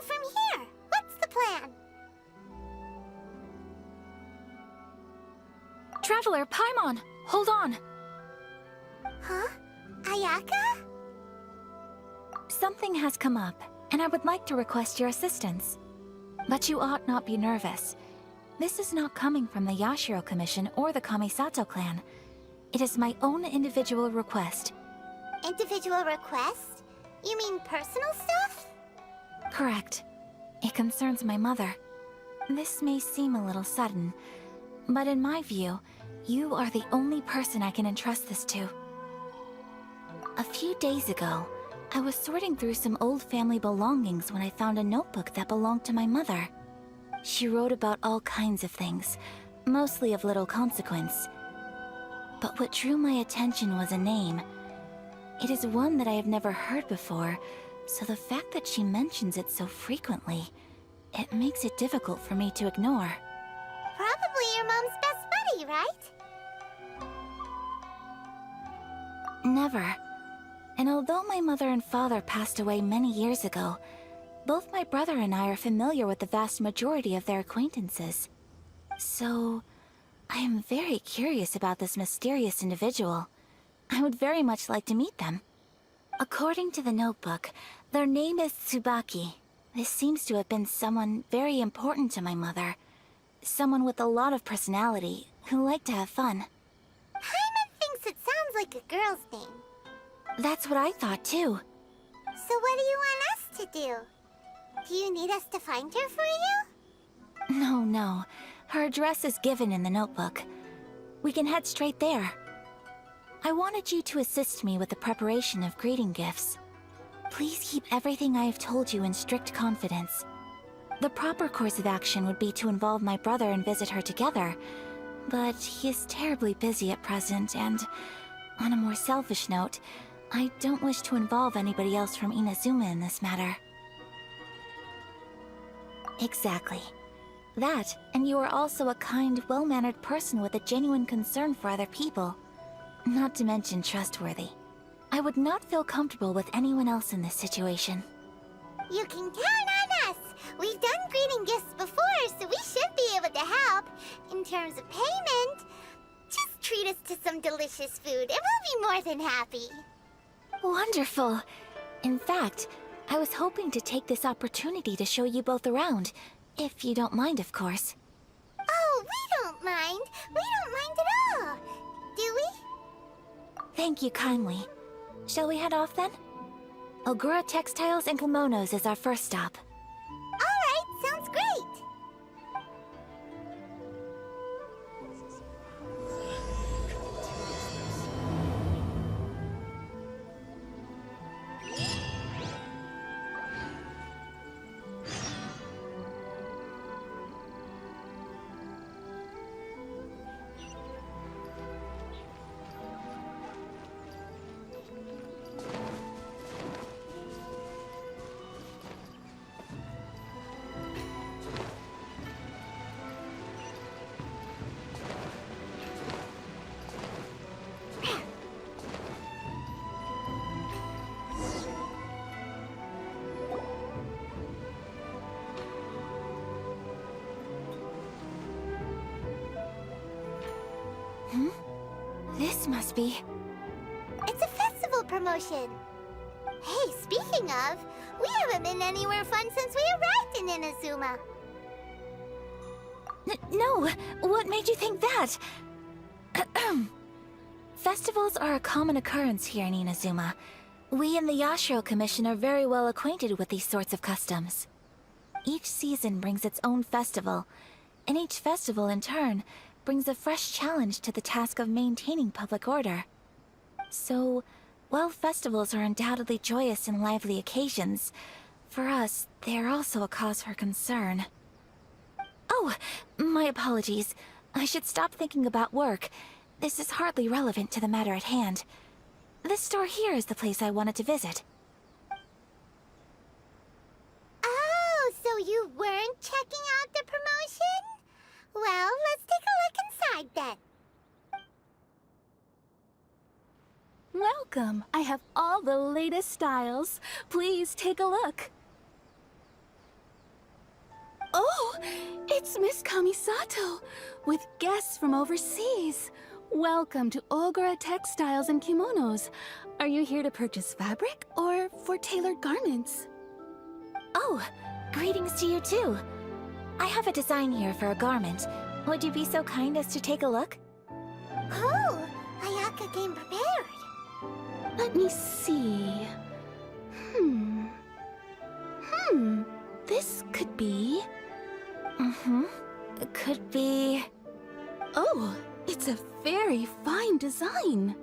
From here, what's the plan? Traveler, Paimon, hold on. Huh? Ayaka? Something has come up, and I would like to request your assistance. But you ought not be nervous. This is not coming from the Yashiro Commission or the Kamisato clan. It is my own individual request. Individual request? You mean personal stuff? Correct. It concerns my mother. This may seem a little sudden, but in my view, you are the only person I can entrust this to. A few days ago, I was sorting through some old family belongings when I found a notebook that belonged to my mother. She wrote about all kinds of things, mostly of little consequence. But what drew my attention was a name. It is one that I have never heard before, so the fact that she mentions it so frequently, it makes it difficult for me to ignore. Probably your mom's best buddy, right? Never. And although my mother and father passed away many years ago, both my brother and I are familiar with the vast majority of their acquaintances. So, I am very curious about this mysterious individual. I would very much like to meet them. According to the notebook, their name is Tsubaki. This seems to have been someone very important to my mother. Someone with a lot of personality, who liked to have fun. Paimon thinks it sounds like a girl's name. That's what I thought too. So what do you want us to do? Do you need us to find her for you? No. Her address is given in the notebook. We can head straight there. I wanted you to assist me with the preparation of greeting gifts. Please keep everything I have told you in strict confidence. The proper course of action would be to involve my brother and visit her together, but he is terribly busy at present, and on a more selfish note, I don't wish to involve anybody else from Inazuma in this matter. Exactly. That, and you are also a kind, well-mannered person with a genuine concern for other people. Not to mention trustworthy. I would not feel comfortable with anyone else in this situation. You can count on us! We've done greeting gifts before, so we should be able to help. In terms of payment, just treat us to some delicious food and we'll be more than happy. Wonderful! In fact, I was hoping to take this opportunity to show you both around, if you don't mind, of course. Oh, we don't mind. We don't mind at all. Do we? Thank you kindly. Shall we head off then? Ogura Textiles Kimonos is our first stop. Alright, sounds great. This must be... It's a festival promotion. Hey, speaking of, we haven't been anywhere fun since we arrived in Inazuma. No! What made you think that? Festivals are a common occurrence here in Inazuma. We in the Yashiro Commission are very well acquainted with these sorts of customs. Each season brings its own festival, and each festival in turn brings a fresh challenge to the task of maintaining public order. So, while festivals are undoubtedly joyous and lively occasions, for us, they are also a cause for concern. Oh, my apologies. I should stop thinking about work. This is hardly relevant to the matter at hand. This store here is the place I wanted to visit. Oh, so you weren't checking out the promotion? Well, let's take a look welcome. I have all the latest styles. Please take a look. Oh, it's Miss Kamisato, with guests from overseas. Welcome to Ogura Textiles and Kimonos. Are you here to purchase fabric or for tailored garments? Oh, greetings to you too. I have a design here for a garment. Would you be so kind as to take a look? Oh, Ayaka came prepared. Let me see. This could be... It could be... Oh, it's a very fine design.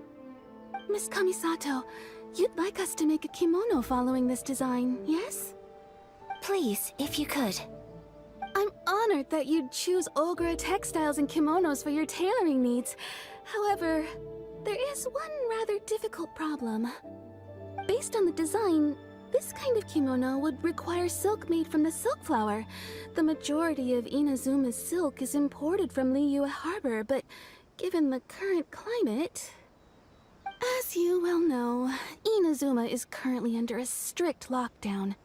Miss Kamisato, you'd like us to make a kimono following this design, yes? Please, if you could. I'm honored that you'd choose Ogura Textiles and Kimonos for your tailoring needs. However, there is one rather difficult problem. Based on the design, this kind of kimono would require silk made from the silk flower. The majority of Inazuma's silk is imported from Liyue Harbor, but given the current climate... As you well know, Inazuma is currently under a strict lockdown.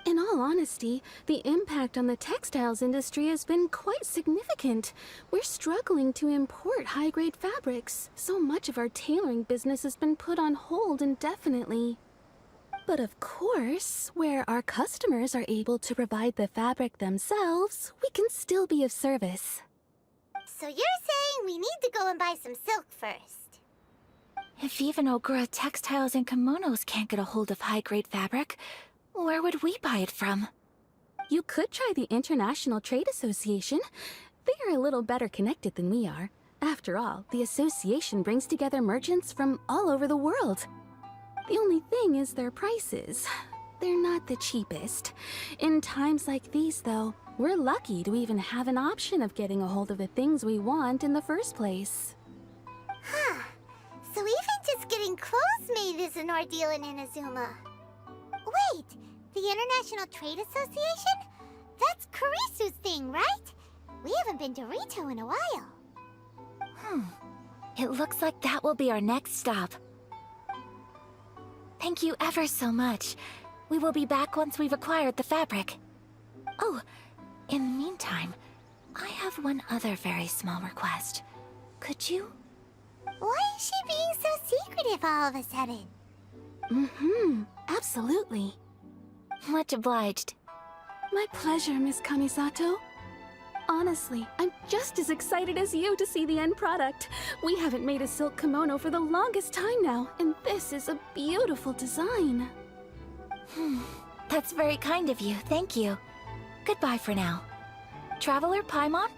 In all honesty, the impact on the textiles industry has been quite significant. We're struggling to import high-grade fabrics. So much of our tailoring business has been put on hold indefinitely. But of course, where our customers are able to provide the fabric themselves, we can still be of service. So you're saying we need to go and buy some silk first? If even Ogura Textiles and Kimonos can't get a hold of high-grade fabric, where would we buy it from? You could try the International Trade Association. They are a little better connected than we are. After all, the association brings together merchants from all over the world. The only thing is their prices. They're not the cheapest. In times like these, though, we're lucky to even have an option of getting a hold of the things we want in the first place. Huh. So even just getting clothes made is an ordeal in Inazuma. Wait, the International Trade Association? That's Kurisu's thing, right? We haven't been to Ritou in a while. It looks like that will be our next stop. Thank you ever so much. We will be back once we've acquired the fabric. Oh, in the meantime, I have one other very small request. Could you? Why is she being so secretive all of a sudden? Absolutely. Much obliged. My pleasure, Miss Kamisato. Honestly, I'm just as excited as you to see the end product. We haven't made a silk kimono for the longest time now, and this is a beautiful design. That's very kind of you, thank you. Goodbye for now. Traveler Paimon,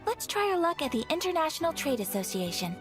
let's try our luck at the International Trade Association.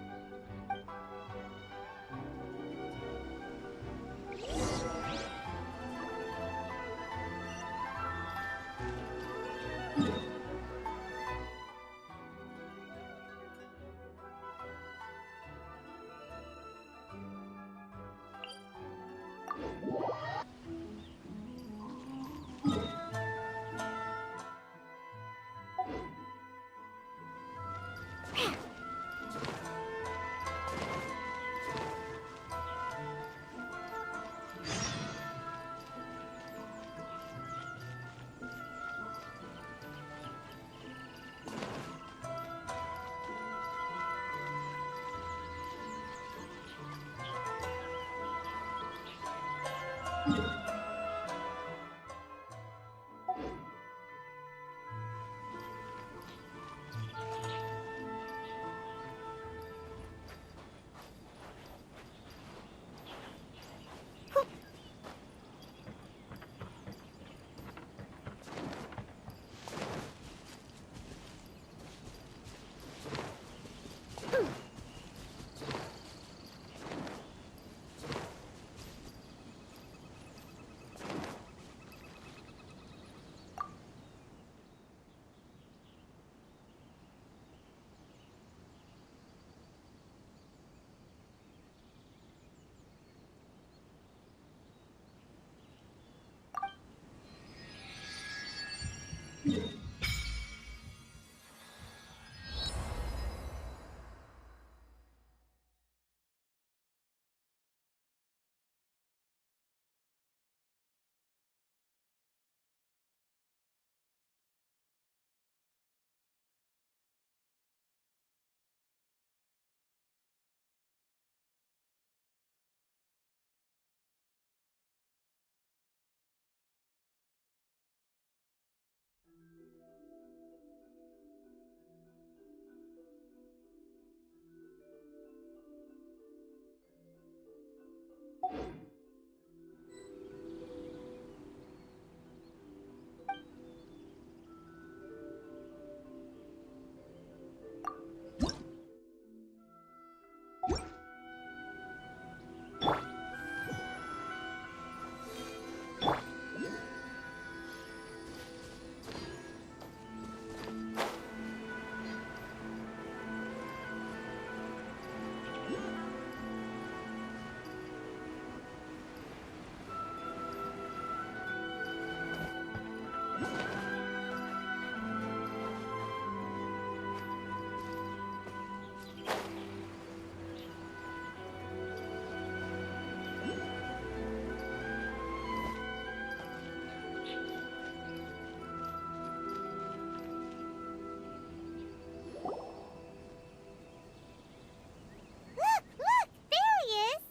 Look! There he is!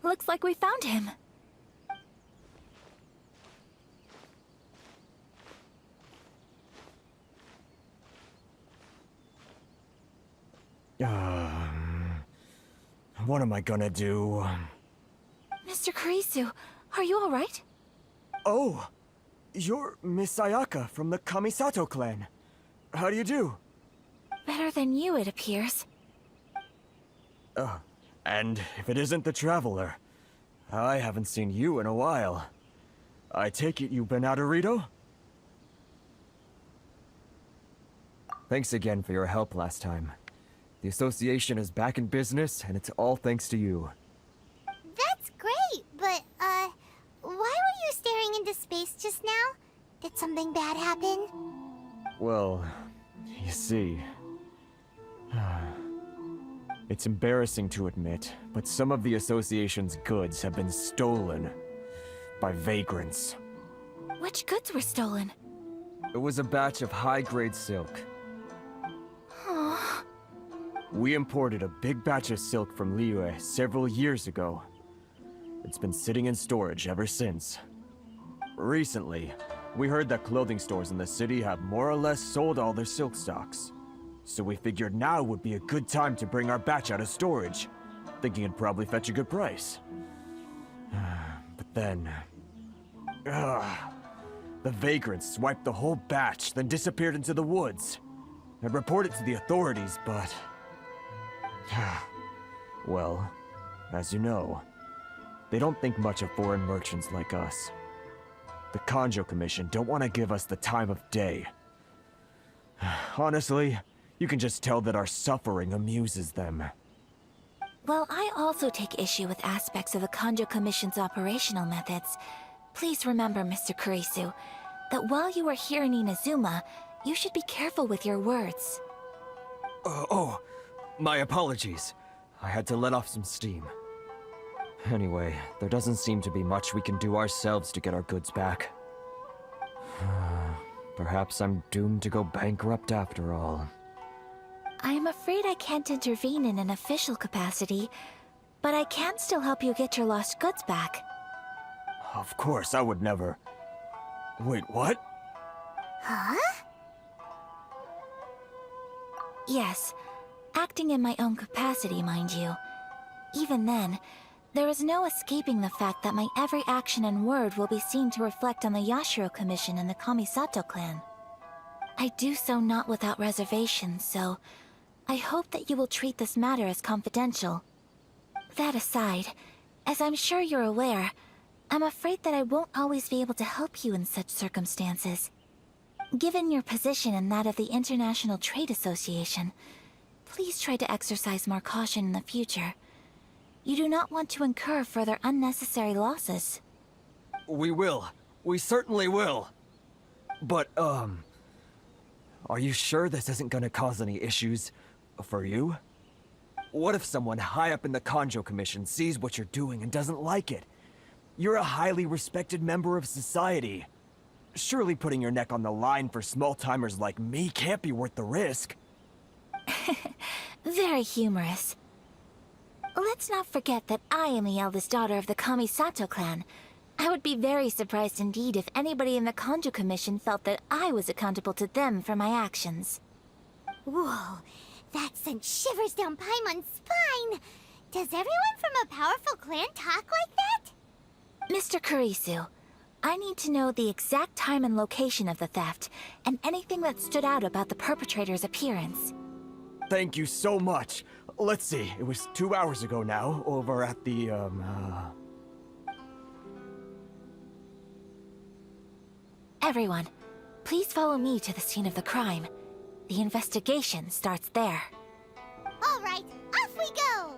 Looks like we found him. What am I gonna do? Mr. Kurisu, are you alright? Oh! You're Miss Ayaka from the Kamisato clan. How do you do? Better than you, it appears. And if it isn't the Traveler, I haven't seen you in a while. I take it you've been out of Ritou? Thanks again for your help last time. The association is back in business, and it's all thanks to you. That's great, but, why were you staring into space just now? Did something bad happen? Well, you see... It's embarrassing to admit, but some of the association's goods have been stolen by vagrants. Which goods were stolen? It was a batch of high-grade silk. We imported a big batch of silk from Liyue several years ago. It's been sitting in storage ever since. Recently, we heard that clothing stores in the city have more or less sold all their silk stocks. So we figured now would be a good time to bring our batch out of storage, thinking it'd probably fetch a good price. But then... the vagrants swiped the whole batch, then disappeared into the woods. I reported to the authorities, but... well, as you know, they don't think much of foreign merchants like us. The Kanjo Commission don't want to give us the time of day. Honestly, you can just tell that our suffering amuses them. Well, I also take issue with aspects of the Kanjo Commission's operational methods. Please remember, Mr. Kurisu, that while you are here in Inazuma, you should be careful with your words. My apologies. I had to let off some steam. Anyway, there doesn't seem to be much we can do ourselves to get our goods back. Perhaps I'm doomed to go bankrupt after all. I am afraid I can't intervene in an official capacity, but I can still help you get your lost goods back. Of course, I would never... Wait, what? Huh? Yes, acting in my own capacity, mind you. Even then, there is no escaping the fact that my every action and word will be seen to reflect on the Yashiro Commission and the Kamisato clan. I do so not without reservations, so I hope that you will treat this matter as confidential. That aside, as I'm sure you're aware, I'm afraid that I won't always be able to help you in such circumstances. Given your position and that of the International Trade Association, please try to exercise more caution in the future. You do not want to incur further unnecessary losses. We will. We certainly will. But, are you sure this isn't gonna cause any issues for you? What if someone high up in the Kanjo Commission sees what you're doing and doesn't like it? You're a highly respected member of society. Surely putting your neck on the line for small-timers like me can't be worth the risk. Very humorous. Let's not forget that I am the eldest daughter of the Kamisato clan. I would be very surprised indeed if anybody in the Kanjo Commission felt that I was accountable to them for my actions. Whoa, that sent shivers down Paimon's spine! Does everyone from a powerful clan talk like that? Mr. Kurisu, I need to know the exact time and location of the theft, and anything that stood out about the perpetrator's appearance. Thank you so much. Let's see, it was 2 hours ago now, over at the, Everyone, please follow me to the scene of the crime. The investigation starts there. All right, we go!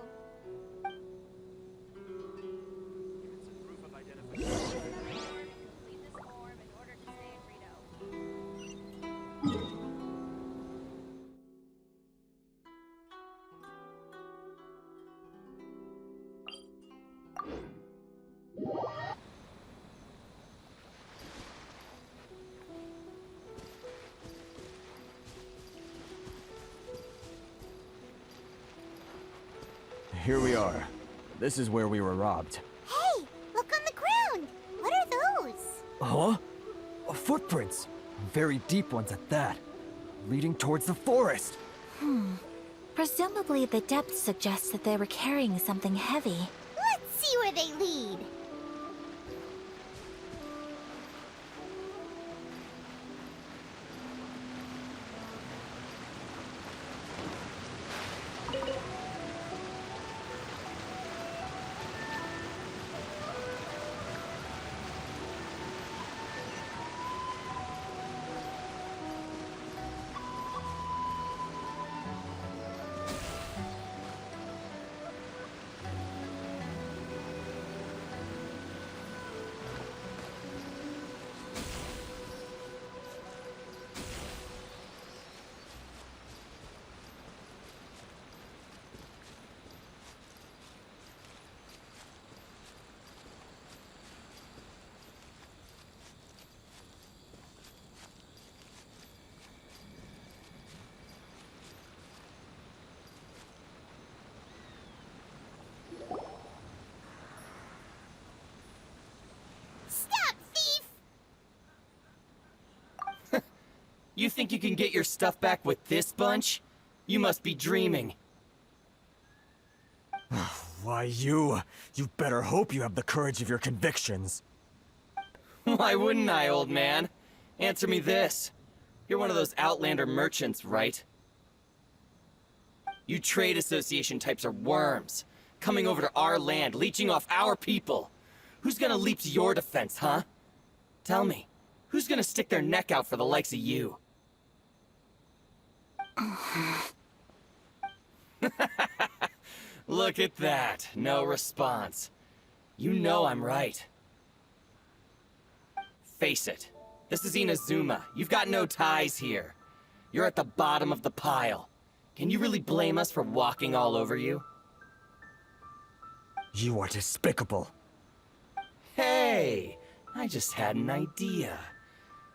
Here we are. This is where we were robbed. Hey, look on the ground! What are those? Huh? Footprints. Very deep ones at that. Leading towards the forest. Presumably the depth suggests that they were carrying something heavy. Let's see where they lead. Stop, thief! You think you can get your stuff back with this bunch? You must be dreaming. Why, you better hope you have the courage of your convictions. Why wouldn't I, old man? Answer me this. You're one of those Outlander merchants, right? You trade association types are worms. Coming over to our land, leeching off our people. Who's gonna leap to your defense, huh? Tell me, who's gonna stick their neck out for the likes of you? Look at that. No response. You know I'm right. Face it. This is Inazuma. You've got no ties here. You're at the bottom of the pile. Can you really blame us for walking all over you? You are despicable. Hey! I just had an idea.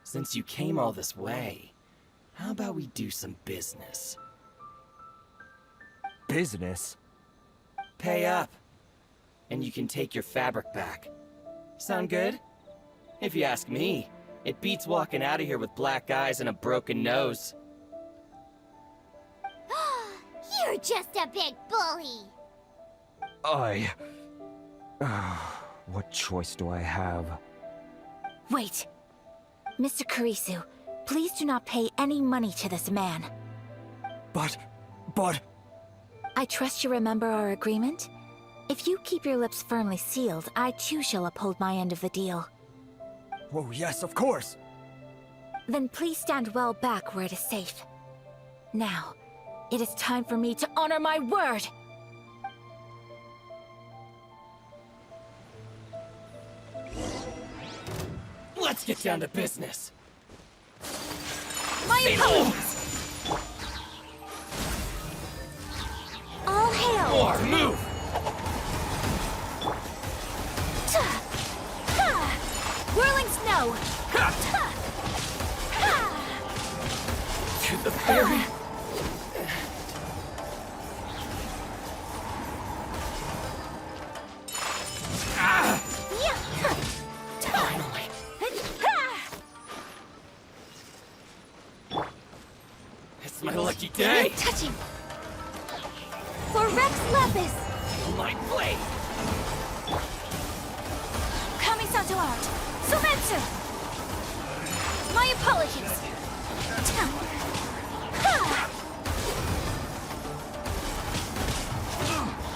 Since you came all this way, how about we do some business? Business? Pay up, and you can take your fabric back. Sound good? If you ask me, it beats walking out of here with black eyes and a broken nose. You're just a big bully! What choice do I have? Wait! Mr. Kurisu, please do not pay any money to this man. But... I trust you remember our agreement? If you keep your lips firmly sealed, I too shall uphold my end of the deal. Oh, yes, of course! Then please stand well back where it is safe. Now, it is time for me to honor my word! Let's get down to business. My opponents! All hail! More, move! Whirling snow! To the very... Finally. It's my lucky day. Touching! For Rex Lapis! My blade. Kamisato art! Sumetsu! My apologies!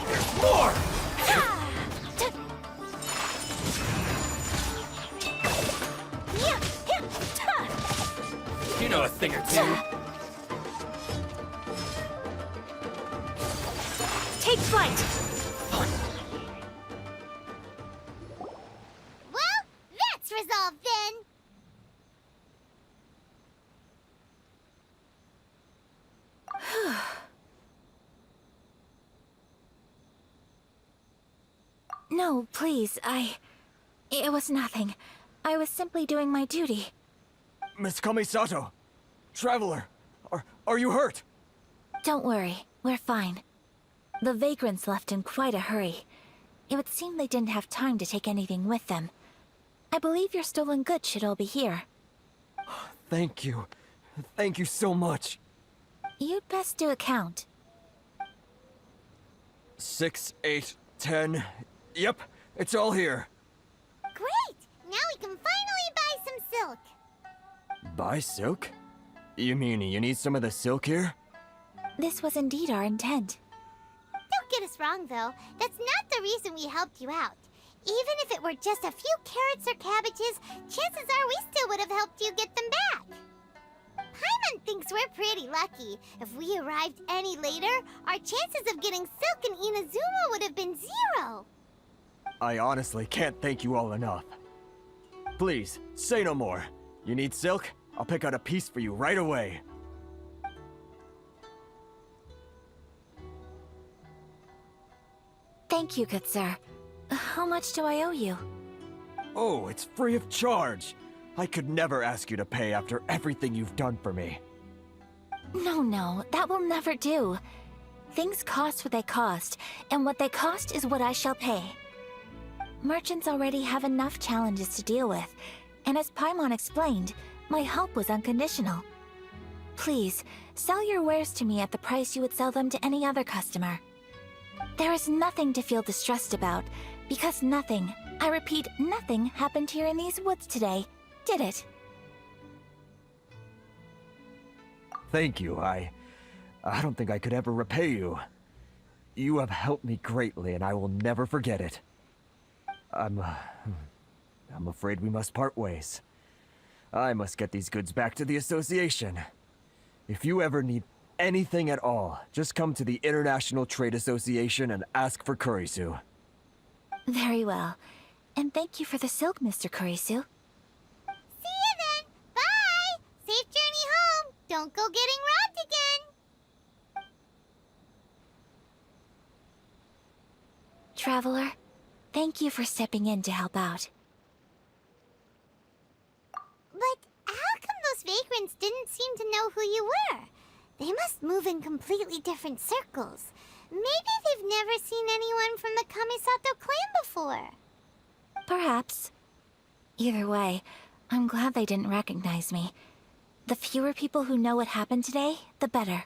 There's more! You know a thing or two. Take flight! Well, that's resolved then. No, please, It was nothing. I was simply doing my duty. Miss Kamisato! Traveler! Are you hurt? Don't worry, we're fine. The vagrants left in quite a hurry. It would seem they didn't have time to take anything with them. I believe your stolen goods should all be here. Thank you. Thank you so much. You'd best do a count. 6, 8, 10. Yep, it's all here. Great! Now we can finally buy some silk. Buy silk? You mean you need some of the silk here? This was indeed our intent. Don't get us wrong, though. That's not the reason we helped you out. Even if it were just a few carrots or cabbages, chances are we still would have helped you get them back. Paimon thinks we're pretty lucky. If we arrived any later, our chances of getting silk in Inazuma would have been 0. I honestly can't thank you all enough. Please, say no more. You need silk? I'll pick out a piece for you right away. Thank you, good sir. How much do I owe you? Oh, it's free of charge. I could never ask you to pay after everything you've done for me. No, that will never do. Things cost what they cost, and what they cost is what I shall pay. Merchants already have enough challenges to deal with, and as Paimon explained, my help was unconditional. Please, sell your wares to me at the price you would sell them to any other customer. There is nothing to feel distressed about, because nothing, I repeat, nothing happened here in these woods today, did it? Thank you. I don't think I could ever repay you. You have helped me greatly, and I will never forget it. I'm afraid we must part ways. I must get these goods back to the association. If you ever need anything at all, just come to the International Trade Association and ask for Kurisu. Very well. And thank you for the silk, Mr. Kurisu. See you then! Bye! Safe journey home! Don't go getting robbed again! Traveler, thank you for stepping in to help out. But how come those vagrants didn't seem to know who you were? They must move in completely different circles. Maybe they've never seen anyone from the Kamisato clan before. Perhaps. Either way, I'm glad they didn't recognize me. The fewer people who know what happened today, the better.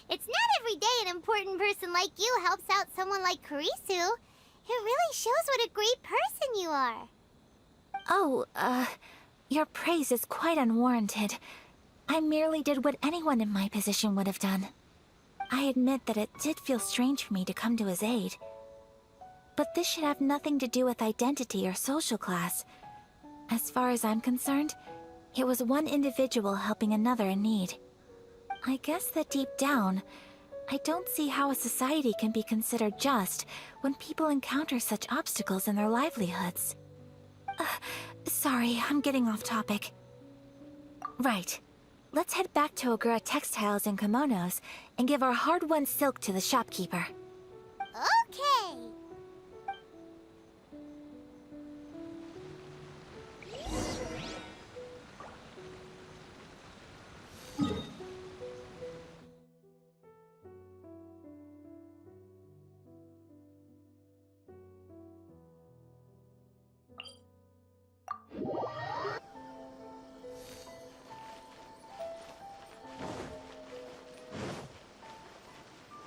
It's not every day an important person like you helps out someone like Kurisu. It really shows what a great person you are. Oh, your praise is quite unwarranted. I merely did what anyone in my position would have done. I admit that it did feel strange for me to come to his aid. But this should have nothing to do with identity or social class. As far as I'm concerned, it was one individual helping another in need. I guess that deep down, I don't see how a society can be considered just when people encounter such obstacles in their livelihoods. Sorry, I'm getting off topic. Right. Let's head back to Ogura Textiles and Kimonos and give our hard-won silk to the shopkeeper. Okay.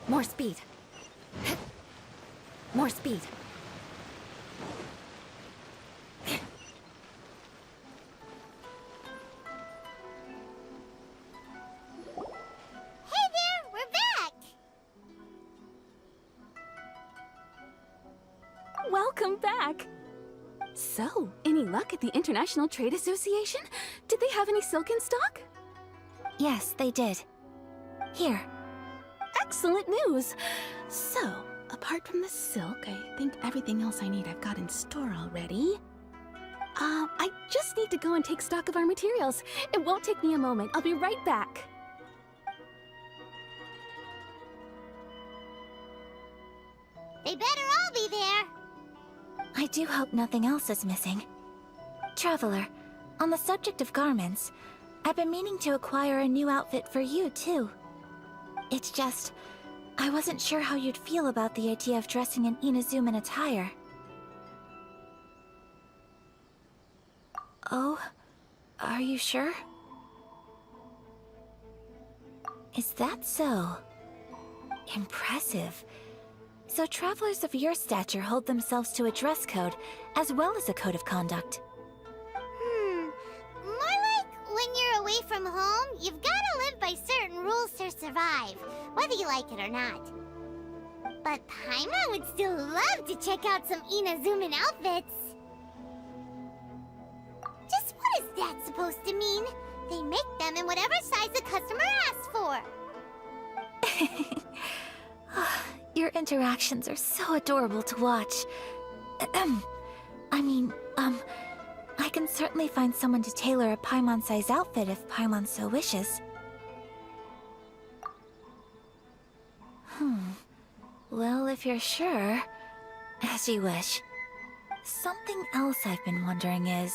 More speed. More speed. Hey there, we're back! Welcome back! So, any luck at the International Trade Association? Did they have any silk in stock? Yes, they did. Here. excellent news. So, apart from the silk, I think everything else I need I've got in store already. I just need to go and take stock of our materials. It won't take me a moment. I'll be right back. They better all be there. I do hope nothing else is missing. Traveler, on the subject of garments, I've been meaning to acquire a new outfit for you, too. It's just, I wasn't sure how you'd feel about the idea of dressing in Inazuman attire. Oh, are you sure? Is that so? Impressive. So travelers of your stature hold themselves to a dress code, as well as a code of conduct. More like when you're away from home, you've gotta live by certain rules to survive, whether you like it or not. But Paimon would still love to check out some Inazuman outfits. Just what is that supposed to mean? They make them in whatever size the customer asks for. Your interactions are so adorable to watch. I can certainly find someone to tailor a Paimon-sized outfit if Paimon so wishes. Well, if you're sure, as you wish. Something else I've been wondering is,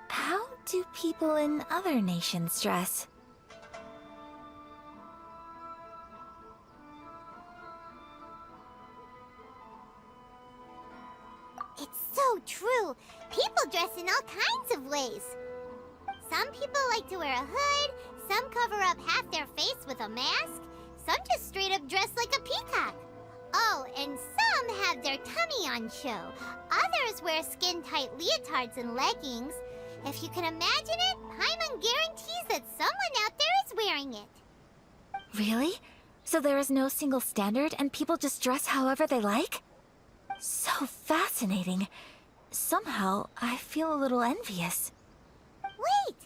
how do people in other nations dress? It's so true. People dress in all kinds of ways. Some people like to wear a hood, some cover up half their face with a mask, some just straight up dress like a peacock. Oh, and some have their tummy on show. Others wear skin-tight leotards and leggings. If you can imagine it, Paimon guarantees that someone out there is wearing it. Really? So there is no single standard and people just dress however they like? So fascinating. Somehow, I feel a little envious. Wait,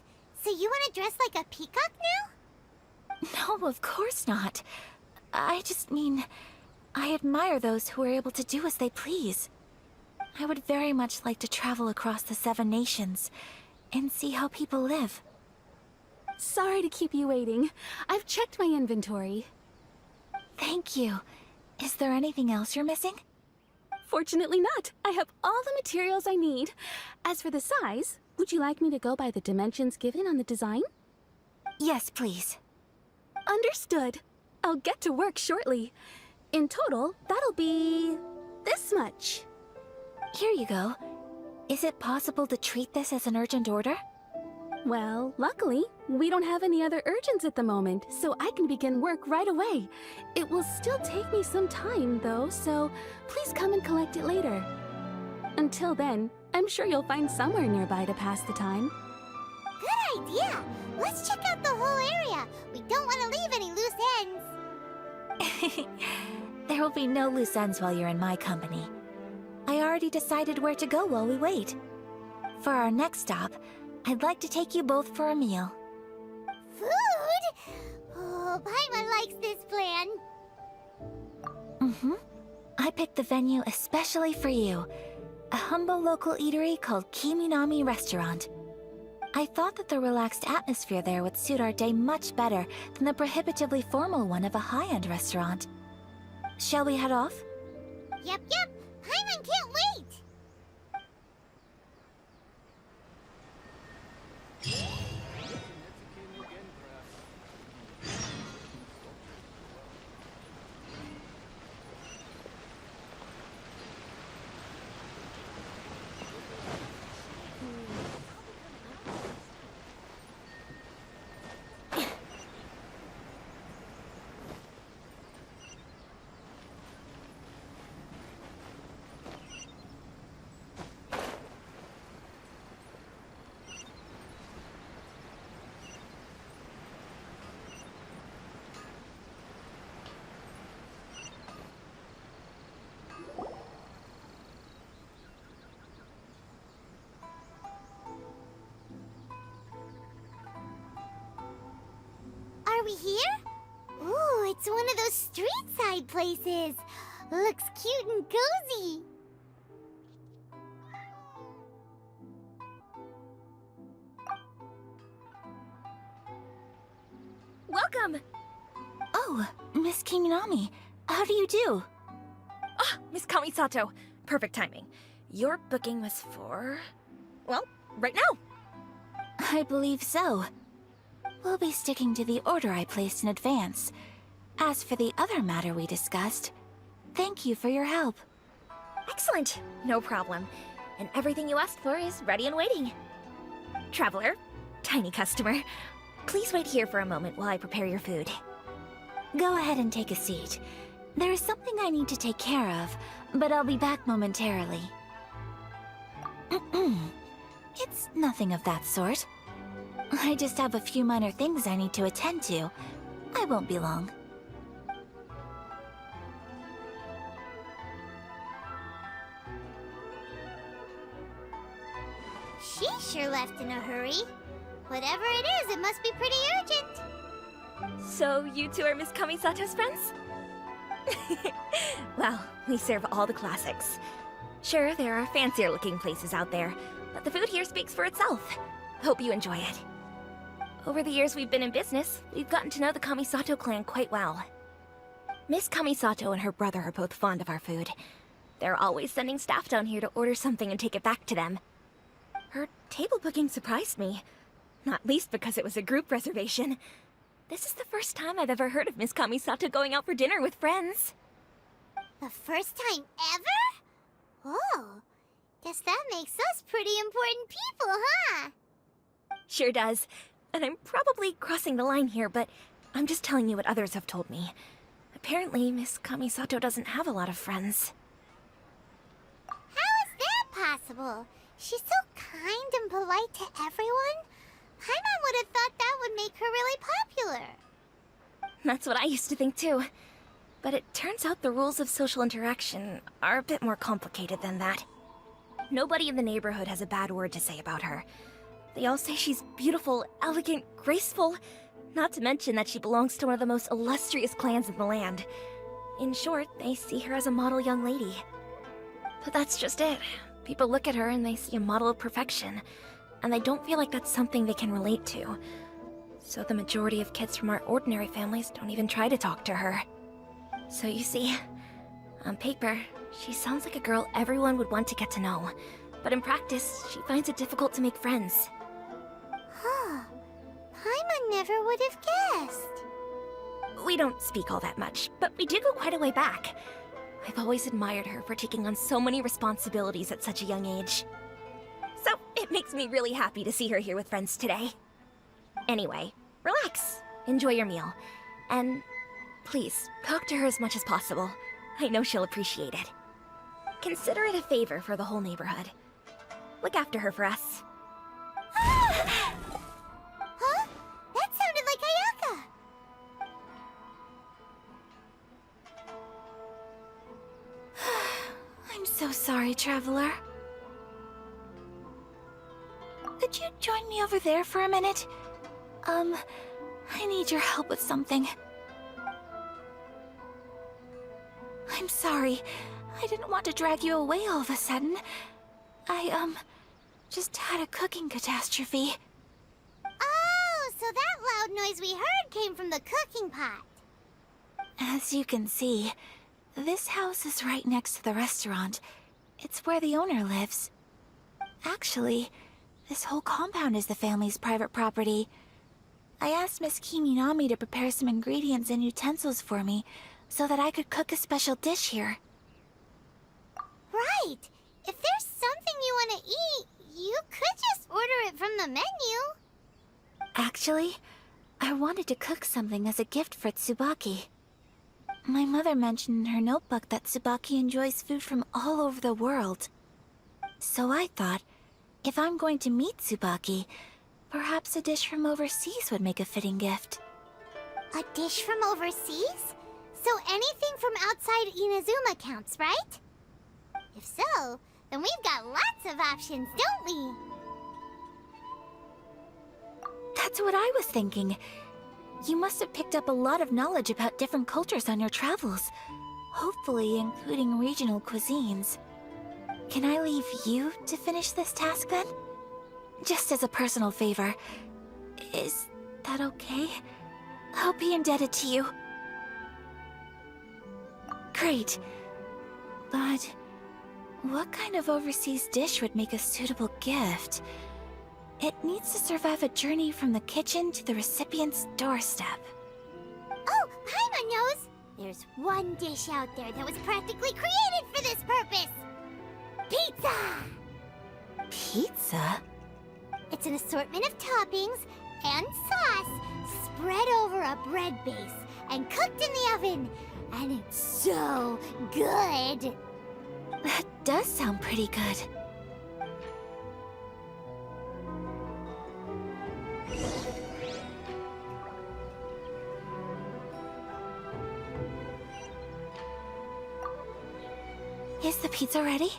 so you want to dress like a peacock now? No, of course not. I just mean, I admire those who are able to do as they please. I would very much like to travel across the 7 nations and see how people live. Sorry to keep you waiting. I've checked my inventory. Thank you. Is there anything else you're missing? Fortunately not. I have all the materials I need. As for the size, would you like me to go by the dimensions given on the design? Yes, please. Understood. I'll get to work shortly. In total, that'll be this much. Here you go. Is it possible to treat this as an urgent order? Well, luckily, we don't have any other urgents at the moment, so I can begin work right away. It will still take me some time, though, so please come and collect it later. Until then, I'm sure you'll find somewhere nearby to pass the time. Good idea. Let's check out the whole area. We don't want to leave any loose ends. There will be no loose ends while you're in my company. I already decided where to go while we wait. For our next stop, I'd like to take you both for a meal. Food? Oh, Paimon likes this plan. I picked the venue especially for you. A humble local eatery called Kiminami Restaurant. I thought that the relaxed atmosphere there would suit our day much better than the prohibitively formal one of a high-end restaurant. Shall we head off? Yep. Paimon can't wait. Are we here? Ooh, It's one of those street-side places. Looks cute and cozy. Welcome! Oh, Miss Kiminami, how do you do? Ah, Miss Kamisato. Perfect timing. Your booking was for... well, right now. I believe so. We'll be sticking to the order I placed in advance. As for the other matter we discussed, thank you for your help. Excellent. No problem. And everything you asked for is ready and waiting. Traveler, tiny customer, please wait here for a moment while I prepare your food. Go ahead and take a seat. There is something I need to take care of, but I'll be back momentarily. It's nothing of that sort. I just have a few minor things I need to attend to. I won't be long. She sure left in a hurry. Whatever it is, it must be pretty urgent. So you two are Miss Kamisato's friends? Well, we serve all the classics. Sure, there are fancier looking places out there, but the food here speaks for itself. Hope you enjoy it. Over the years we've been in business, we've gotten to know the Kamisato clan quite well. Miss Kamisato and her brother are both fond of our food. They're always sending staff down here to order something and take it back to them. Her table booking surprised me, not least because it was a group reservation. This is the first time I've ever heard of Miss Kamisato going out for dinner with friends. The first time ever? Oh, guess that makes us pretty important people, huh? Sure does. And I'm probably crossing the line here, but I'm just telling you what others have told me. Apparently, Miss Kamisato doesn't have a lot of friends. How is that possible? She's so kind and polite to everyone. Paimon would have thought that would make her really popular. That's what I used to think too. But it turns out the rules of social interaction are a bit more complicated than that. Nobody in the neighborhood has a bad word to say about her. They all say she's beautiful, elegant, graceful, not to mention that she belongs to one of the most illustrious clans in the land. In short, they see her as a model young lady. But that's just it. People look at her and they see a model of perfection, and they don't feel like that's something they can relate to. So the majority of kids from our ordinary families don't even try to talk to her. So you see, on paper, she sounds like a girl everyone would want to get to know. But in practice, she finds it difficult to make friends. Huh. Paimon never would have guessed. We don't speak all that much, but we do go quite a way back. I've always admired her for taking on so many responsibilities at such a young age. So it makes me really happy to see her here with friends today. Anyway, relax, enjoy your meal, and please, talk to her as much as possible. I know she'll appreciate it. Consider it a favor for the whole neighborhood. Look after her for us. Huh? That sounded like Ayaka. I'm so sorry, Traveler. Could you join me over there for a minute? I need your help with something. I'm sorry. I didn't want to drag you away all of a sudden. I, just had a cooking catastrophe. Oh, so that loud noise we heard came from the cooking pot. As you can see, this house is right next to the restaurant. It's where the owner lives. Actually, this whole compound is the family's private property. I asked Miss Kiminami to prepare some ingredients and utensils for me, so that I could cook a special dish here. Right. If there's something you want to eat, you could just order it from the menu. Actually, I wanted to cook something as a gift for Tsubaki. My mother mentioned in her notebook that Tsubaki enjoys food from all over the world. So I thought, if I'm going to meet Tsubaki, perhaps a dish from overseas would make a fitting gift. A dish from overseas? So anything from outside Inazuma counts, right? If so, then we've got lots of options, don't we? That's what I was thinking. You must have picked up a lot of knowledge about different cultures on your travels, hopefully including regional cuisines. Can I leave you to finish this task then? Just as a personal favor. Is that okay? I'll be indebted to you. Great. But what kind of overseas dish would make a suitable gift? It needs to survive a journey from the kitchen to the recipient's doorstep. Oh, Paimon knows! There's one dish out there that was practically created for this purpose! Pizza! Pizza? It's an assortment of toppings and sauce spread over a bread base and cooked in the oven. And it's so good! That does sound pretty good. Is the pizza ready?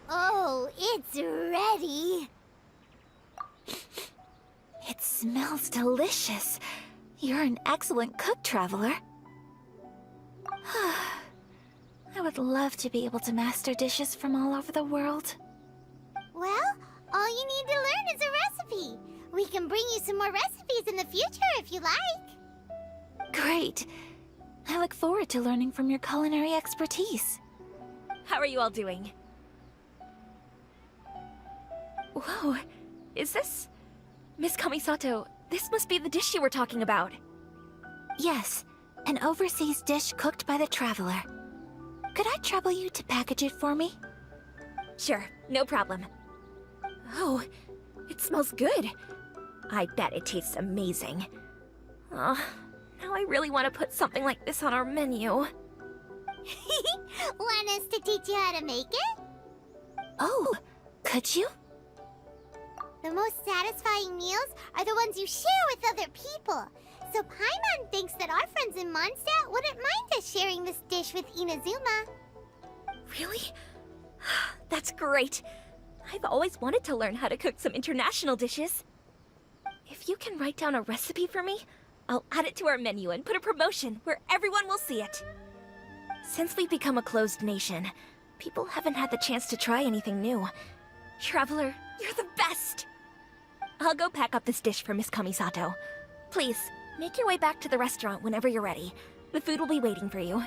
Oh, it's ready! It smells delicious. You're an excellent cook, Traveler. I would love to be able to master dishes from all over the world. Well, all you need to learn is a recipe. We can bring you some more recipes in the future if you like. Great. I look forward to learning from your culinary expertise. How are you all doing? Whoa, is this... Miss Kamisato, this must be the dish you were talking about. Yes, an overseas dish cooked by the Traveler. Could I trouble you to package it for me? Sure, no problem. Oh, it smells good. I bet it tastes amazing. Oh, now I really want to put something like this on our menu. Want us to teach you how to make it? Oh, could you? The most satisfying meals are the ones you share with other people. So Paimon thinks that our friends in Mondstadt wouldn't mind us sharing this dish with Inazuma. Really? That's great. I've always wanted to learn how to cook some international dishes. If you can write down a recipe for me, I'll add it to our menu and put a promotion where everyone will see it. Since we've become a closed nation, people haven't had the chance to try anything new. Traveler, you're the best! I'll go pack up this dish for Miss Kamisato. Please, make your way back to the restaurant whenever you're ready. The food will be waiting for you.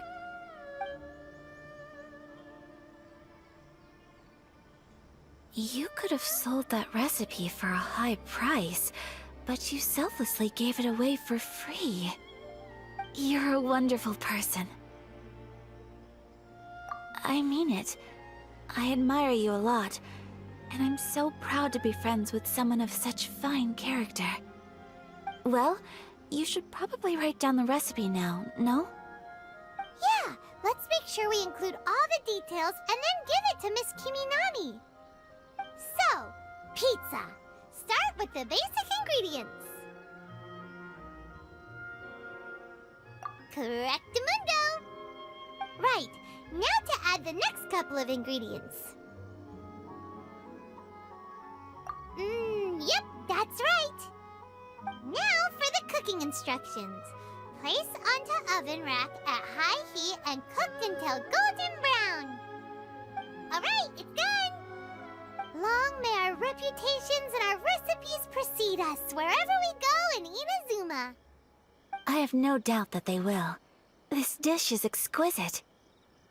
You could have sold that recipe for a high price, but you selflessly gave it away for free. You're a wonderful person. I mean it. I admire you a lot, and I'm so proud to be friends with someone of such fine character. Well, you should probably write down the recipe now, no? Yeah, let's make sure we include all the details and then give it to Miss Kiminami. So, pizza. Start with the basic ingredients. Correctamundo! Right, now to add the next couple of ingredients. Yep, that's right. Now for the cooking instructions. Place onto oven rack at high heat and cooked until golden brown. Alright, it's done! Long may our reputations and our recipes precede us wherever we go in Inazuma. I have no doubt that they will. This dish is exquisite.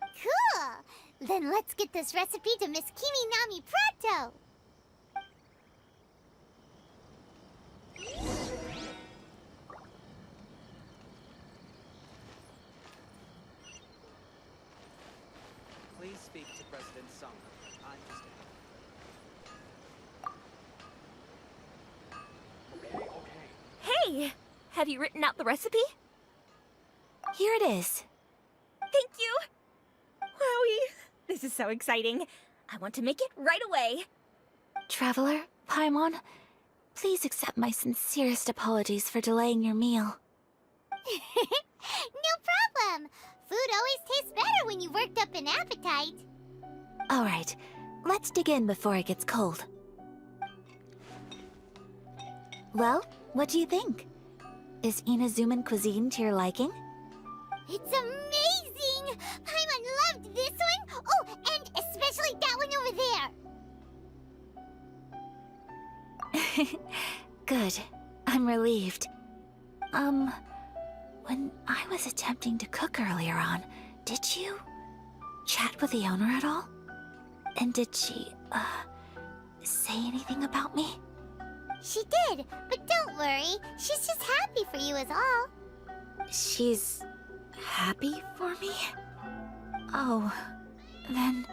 Cool! Then let's get this recipe to Miss Kiminami pronto! Please speak to President Sung. I understand. Okay. Hey! Have you written out the recipe? Here it is. Thank you! Wowie! This is so exciting. I want to make it right away. Traveler, Paimon, Please accept my sincerest apologies for delaying your meal. No problem. Food always tastes better when you worked up an appetite. Alright, let's dig in before it gets cold. Well, what do you think? Is Inazuman cuisine to your liking? It's amazing! Paimon loved this one! Oh, and especially that one over there! Good. I'm relieved. When I was attempting to cook earlier on, did you chat with the owner at all? And did she, say anything about me? She did, but don't worry. She's just happy for you is all. She's happy for me? Oh, then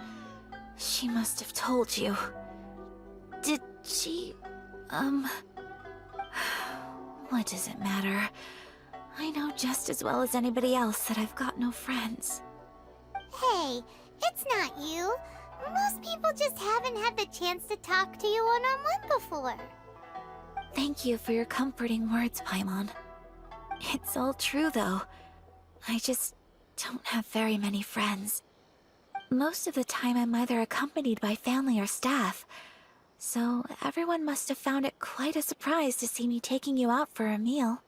she must have told you. Did she, what does it matter? I know just as well as anybody else that I've got no friends. Hey, it's not you. Most people just haven't had the chance to talk to you one-on-one before. Thank you for your comforting words, Paimon. It's all true, though. I just don't have very many friends. Most of the time I'm either accompanied by family or staff, so everyone must have found it quite a surprise to see me taking you out for a meal.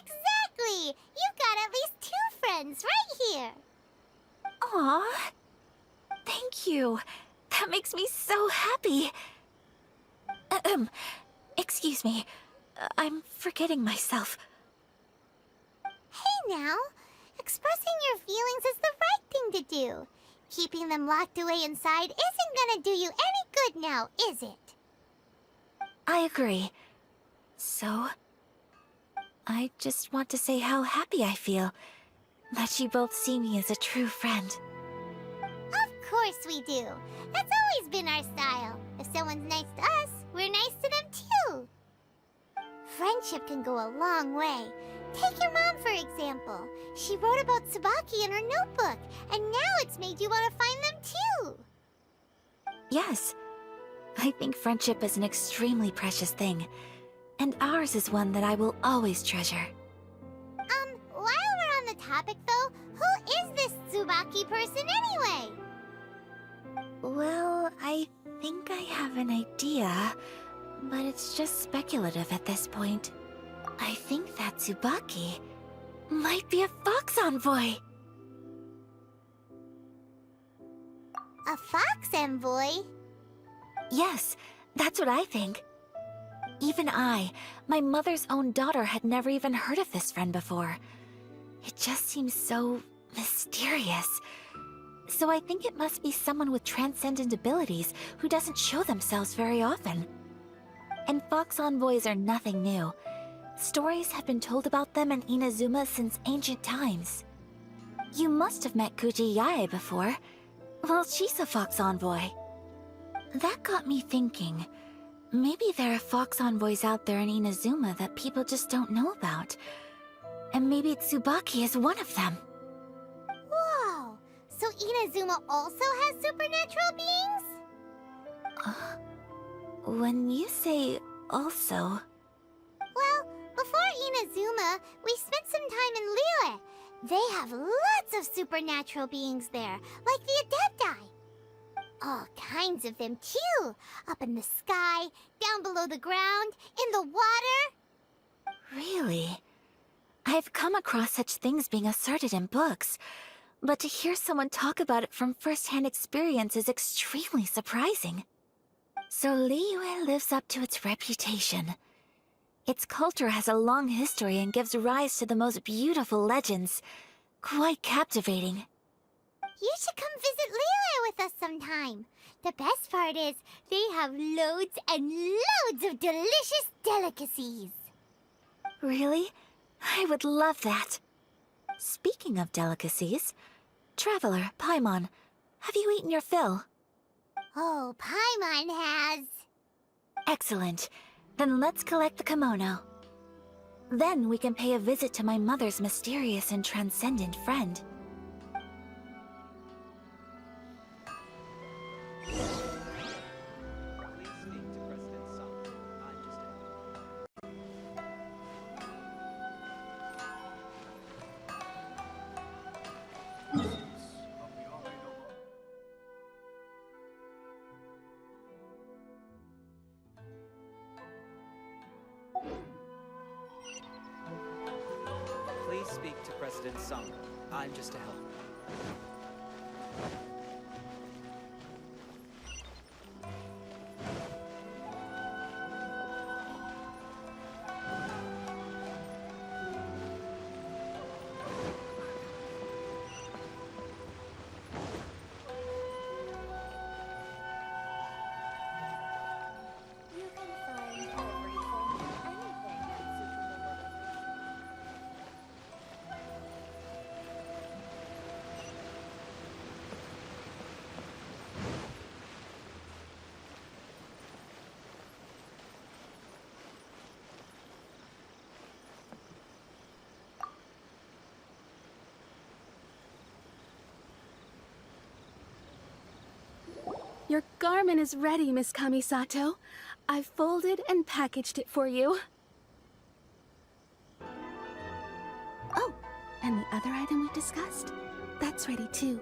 Exactly! You've got at least 2 friends right here. Aw, thank you. That makes me so happy. Excuse me. I'm forgetting myself. Hey now, expressing your feelings is the right thing to do. Keeping them locked away inside isn't gonna do you any good now, is it? I agree. So, I just want to say how happy I feel that you both see me as a true friend. Of course we do. That's always been our style. If someone's nice to us, we're nice to them too. Friendship can go a long way. Take your mom, for example. She wrote about Tsubaki in her notebook, and now it's made you want to find them too. Yes, I think friendship is an extremely precious thing, and ours is one that I will always treasure. While we're on the topic though, who is this Tsubaki person anyway? Well, I think I have an idea, but it's just speculative at this point. I think that Tsubaki might be a fox envoy. A fox envoy? Yes, that's what I think. Even I, my mother's own daughter, had never even heard of this friend before. It just seems so mysterious. So I think it must be someone with transcendent abilities who doesn't show themselves very often. And fox envoys are nothing new. Stories have been told about them in Inazuma since ancient times. You must have met Kuji Yae before. Well, she's a fox envoy. That got me thinking. Maybe there are fox envoys out there in Inazuma that people just don't know about. And maybe Tsubaki is one of them. Whoa! So Inazuma also has supernatural beings? When you say also... Well, before Inazuma, we spent some time in Liyue. They have lots of supernatural beings there, like the Adepti. All kinds of them, too. Up in the sky, down below the ground, in the water. Really? I've come across such things being asserted in books, but to hear someone talk about it from first-hand experience is extremely surprising. So Liyue lives up to its reputation. Its culture has a long history and gives rise to the most beautiful legends. Quite captivating. You should come visit Liyue with us sometime. The best part is, they have loads and loads of delicious delicacies. Really? I would love that. Speaking of delicacies, Traveler, Paimon, have you eaten your fill? Oh, Paimon has. Excellent. Then let's collect the kimono. Then we can pay a visit to my mother's mysterious and transcendent friend. speak to President Sung. I'm just a helper. You can find everything, anything that's seeking the living. Your garment is ready, Miss Kamisato. I've folded and packaged it for you. Oh, and the other item we discussed? That's ready too.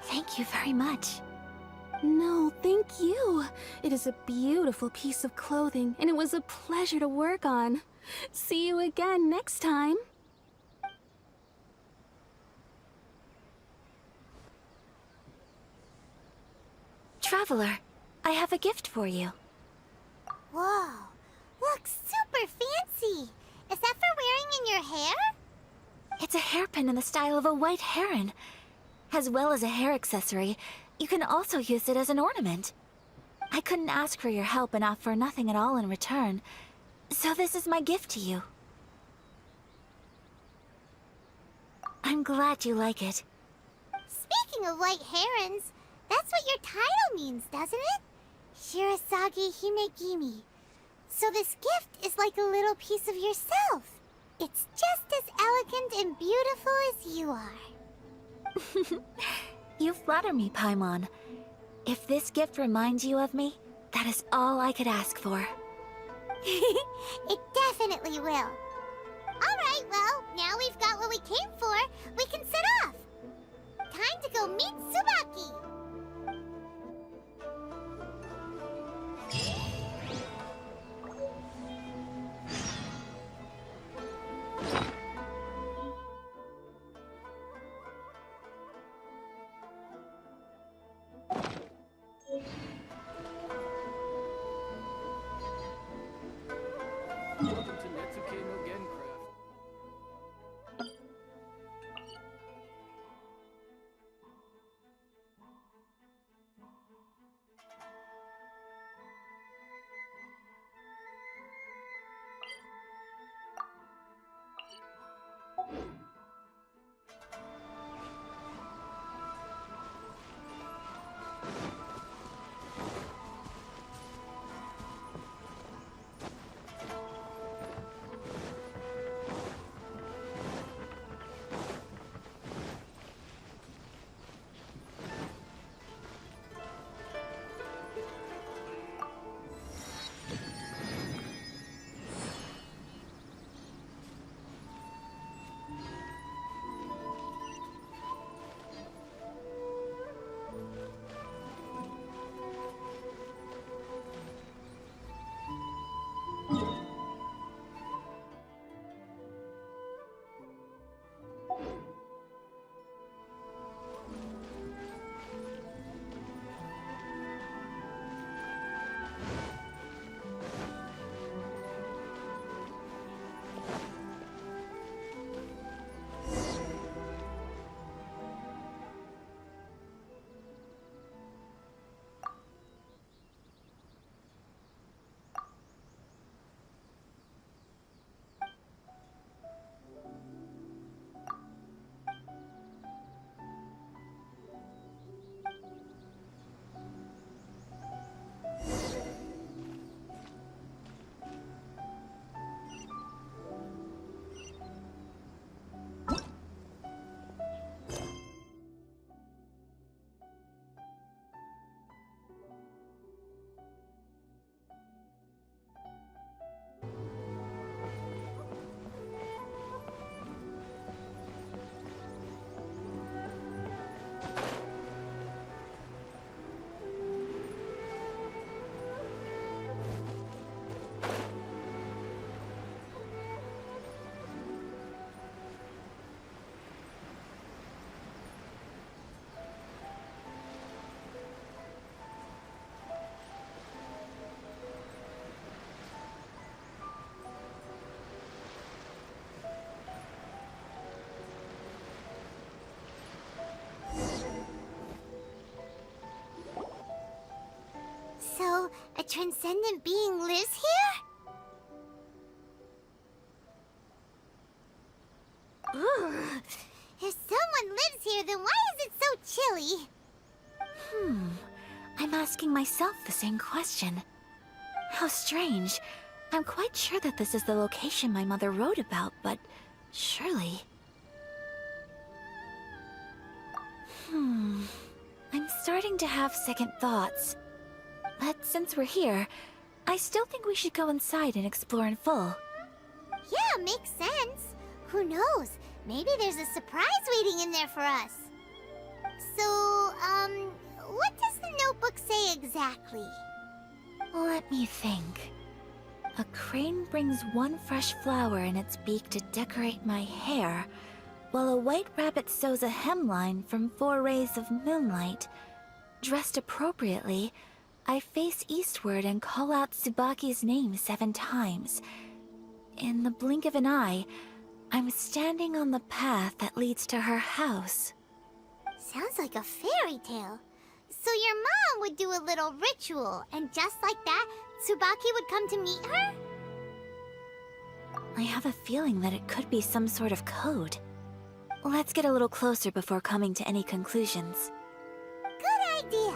Thank you very much. No, thank you. It is a beautiful piece of clothing, and it was a pleasure to work on. See you again next time. Traveler, I have a gift for you. Whoa, looks super fancy. Is that for wearing in your hair? It's a hairpin in the style of a white heron. As well as a hair accessory, you can also use it as an ornament. I couldn't ask for your help and offer nothing at all in return, so this is my gift to you. I'm glad you like it. Speaking of white herons, that's what your title means, doesn't it? Shirasagi Himegimi. So this gift is like a little piece of yourself. It's just as elegant and beautiful as you are. You flatter me, Paimon. If this gift reminds you of me, that is all I could ask for. It definitely will. Alright, well, now we've got what we came for. We can set off. Time to go meet Tsubaki. Welcome to Netsuke no Gencraft. transcendent being lives here? Ugh. If someone lives here, then why is it so chilly? I'm asking myself the same question. How strange. I'm quite sure that this is the location my mother wrote about, but surely... I'm starting to have second thoughts. But since we're here, I still think we should go inside and explore in full. Yeah, makes sense. Who knows? Maybe there's a surprise waiting in there for us. So, what does the notebook say exactly? Let me think. A crane brings one fresh flower in its beak to decorate my hair, while a white rabbit sews a hemline from 4 rays of moonlight. Dressed appropriately, I face eastward and call out Tsubaki's name 7 times. In the blink of an eye, I'm standing on the path that leads to her house. Sounds like a fairy tale. So your mom would do a little ritual, and just like that, Tsubaki would come to meet her? I have a feeling that it could be some sort of code. Let's get a little closer before coming to any conclusions. Good idea.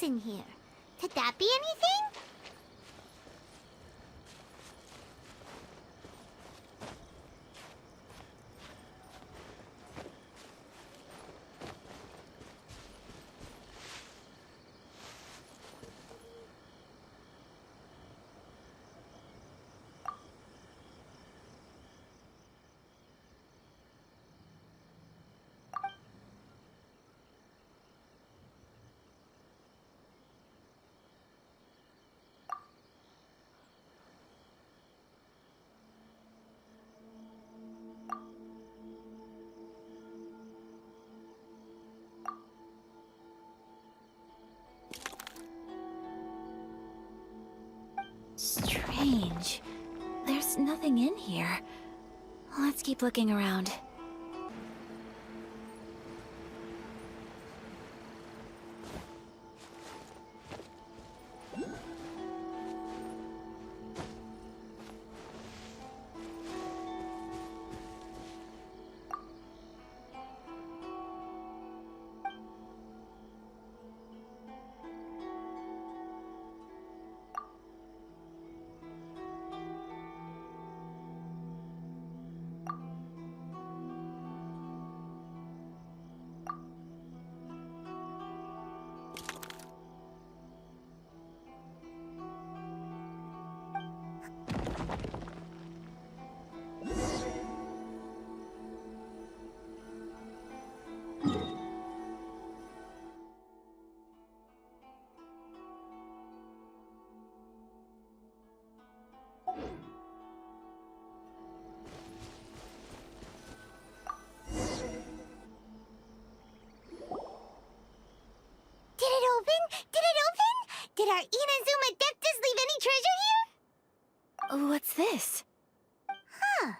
In here. Could that be anything? Strange. There's nothing in here. Let's keep looking around. Did our Inazuma Adeptus leave any treasure here? What's this? Huh.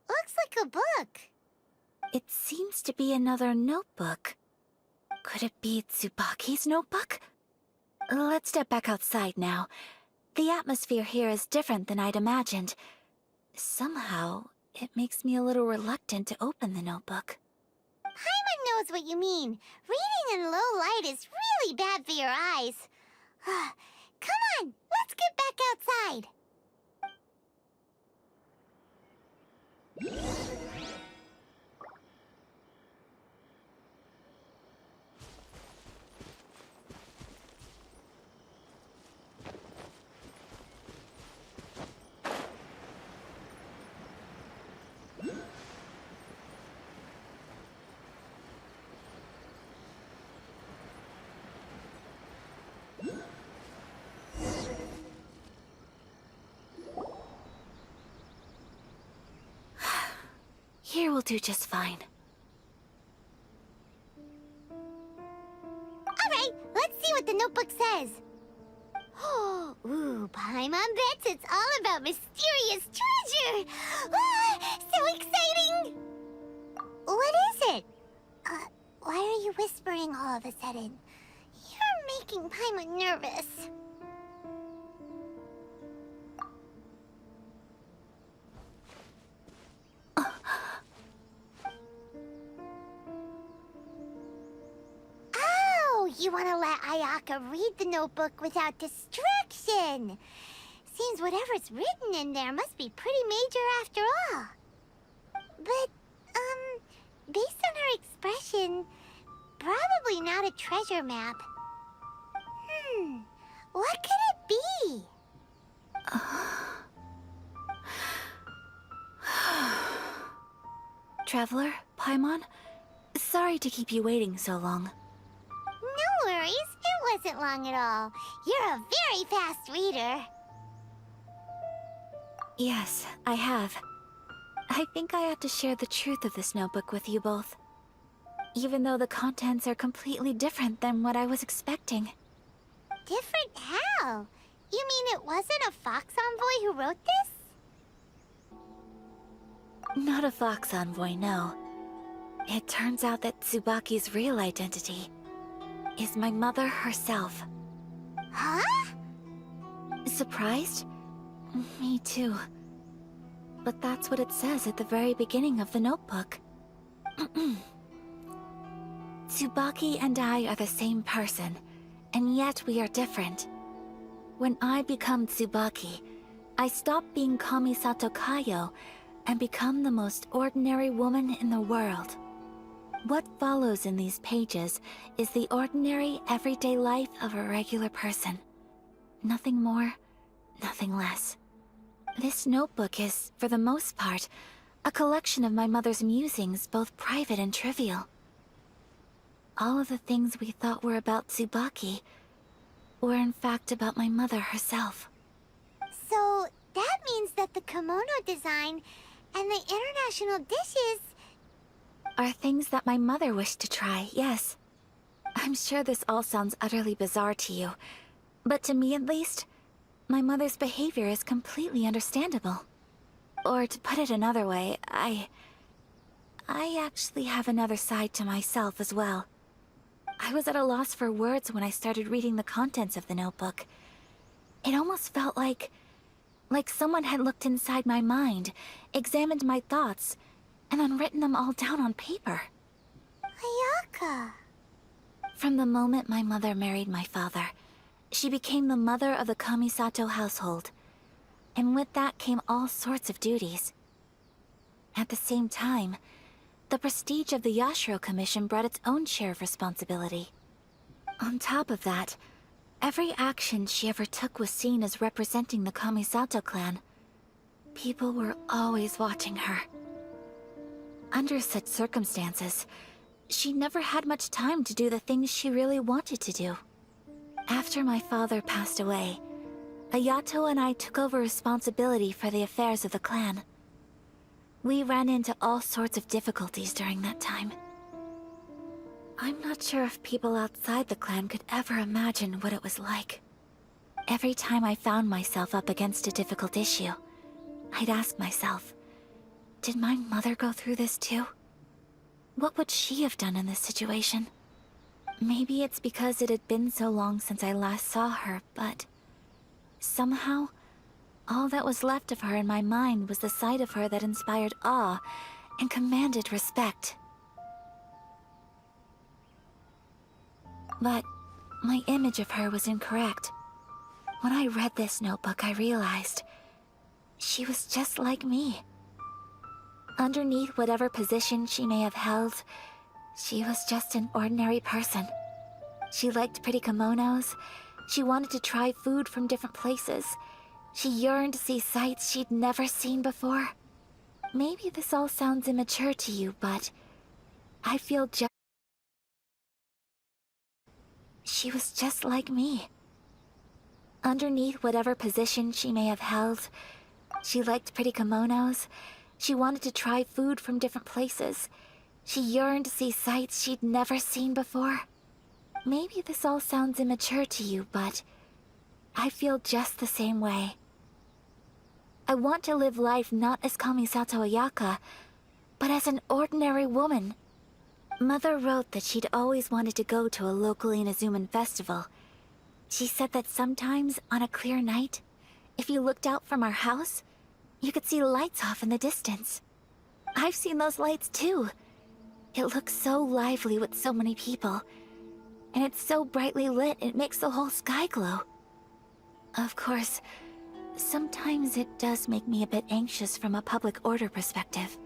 Looks like a book. It seems to be another notebook. Could it be Tsubaki's notebook? Let's step back outside now. The atmosphere here is different than I'd imagined. Somehow, it makes me a little reluctant to open the notebook. Paimon knows what you mean. Reading in low light is really bad for your eyes. Come on, let's get back outside. Here will do just fine. Alright, let's see what the notebook says. Ooh, Paimon bets it's all about mysterious treasure! Ah, so exciting! What is it? Why are you whispering all of a sudden? You're making Paimon nervous. Oh, you want to let Ayaka read the notebook without distraction. Seems whatever's written in there must be pretty major after all. But, based on her expression, probably not a treasure map. What could it be? Traveler, Paimon, sorry to keep you waiting so long. No worries, it wasn't long at all. You're a very fast reader. Yes, I have. I think I have to share the truth of this notebook with you both. Even though the contents are completely different than what I was expecting. Different how? You mean it wasn't a Fox Envoy who wrote this? Not a Fox Envoy, no. It turns out that Tsubaki's real identity is my mother herself. Huh? Surprised? Me too. But that's what it says at the very beginning of the notebook. Tsubaki and I are the same person, and yet we are different. When I become Tsubaki, I stop being Kamisato Kayo and become the most ordinary woman in the world. What follows in these pages is the ordinary, everyday life of a regular person. Nothing more, nothing less. This notebook is, for the most part, a collection of my mother's musings, both private and trivial. All of the things we thought were about Tsubaki were in fact about my mother herself. So, that means that the kimono design and the international dishes... Are things that my mother wished to try, yes. I'm sure this all sounds utterly bizarre to you, but to me at least, my mother's behavior is completely understandable. Or to put it another way, I actually have another side to myself as well. I was at a loss for words when I started reading the contents of the notebook. It almost felt like someone had looked inside my mind, examined my thoughts, and then written them all down on paper. Ayaka... From the moment my mother married my father, she became the mother of the Kamisato household. And with that came all sorts of duties. At the same time, the prestige of the Yashiro Commission brought its own share of responsibility. On top of that, every action she ever took was seen as representing the Kamisato clan. People were always watching her. Under such circumstances, she never had much time to do the things she really wanted to do. After my father passed away, Ayato and I took over responsibility for the affairs of the clan. We ran into all sorts of difficulties during that time. I'm not sure if people outside the clan could ever imagine what it was like. Every time I found myself up against a difficult issue, I'd ask myself, did my mother go through this too? What would she have done in this situation? Maybe it's because it had been so long since I last saw her, but... somehow, all that was left of her in my mind was the side of her that inspired awe and commanded respect. But my image of her was incorrect. When I read this notebook, I realized she was just like me. Underneath whatever position she may have held, she was just an ordinary person. She liked pretty kimonos. She wanted to try food from different places. She yearned to see sights she'd never seen before. Maybe this all sounds immature to you, but I feel she was just like me. Underneath whatever position she may have held, she liked pretty kimonos. She wanted to try food from different places. She yearned to see sights she'd never seen before. Maybe this all sounds immature to you, but I feel just the same way. I want to live life not as Kamisato Ayaka, but as an ordinary woman. Mother wrote that she'd always wanted to go to a local Inazuman festival. She said that sometimes, on a clear night, if you looked out from our house, you could see lights off in the distance. I've seen those lights too. It looks so lively with so many people. And it's so brightly lit, it makes the whole sky glow. Of course, sometimes it does make me a bit anxious from a public order perspective.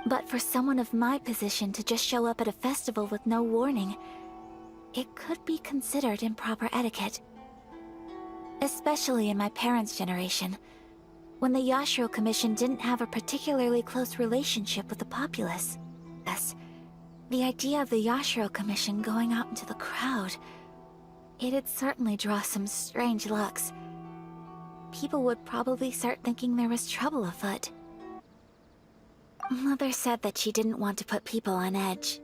But for someone of my position to just show up at a festival with no warning, it could be considered improper etiquette. Especially in my parents' generation, when the Yashiro Commission didn't have a particularly close relationship with the populace. The idea of the Yashiro Commission going out into the crowd, it'd certainly draw some strange looks. People would probably start thinking there was trouble afoot. Mother said that she didn't want to put people on edge.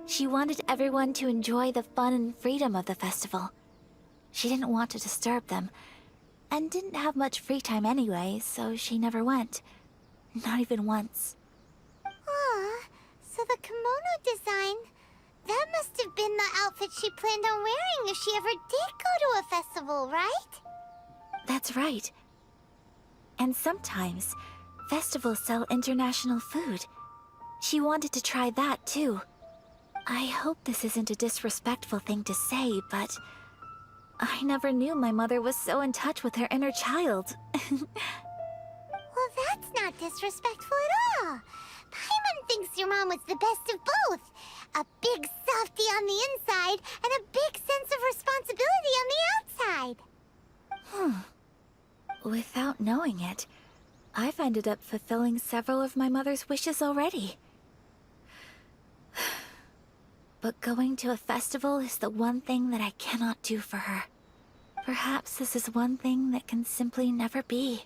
She wanted everyone to enjoy the fun and freedom of the festival. She didn't want to disturb them, and didn't have much free time anyway, so she never went. Not even once. Aw, so the kimono design, that must have been the outfit she planned on wearing if she ever did go to a festival, right? That's right. And sometimes, festivals sell international food. She wanted to try that too. I hope this isn't a disrespectful thing to say, but I never knew my mother was so in touch with her inner child. Well, that's not disrespectful at all. Paimon thinks your mom was the best of both. A big softie on the inside, and a big sense of responsibility on the outside. Without knowing it, I've ended up fulfilling several of my mother's wishes already. But going to a festival is the one thing that I cannot do for her. Perhaps this is one thing that can simply never be.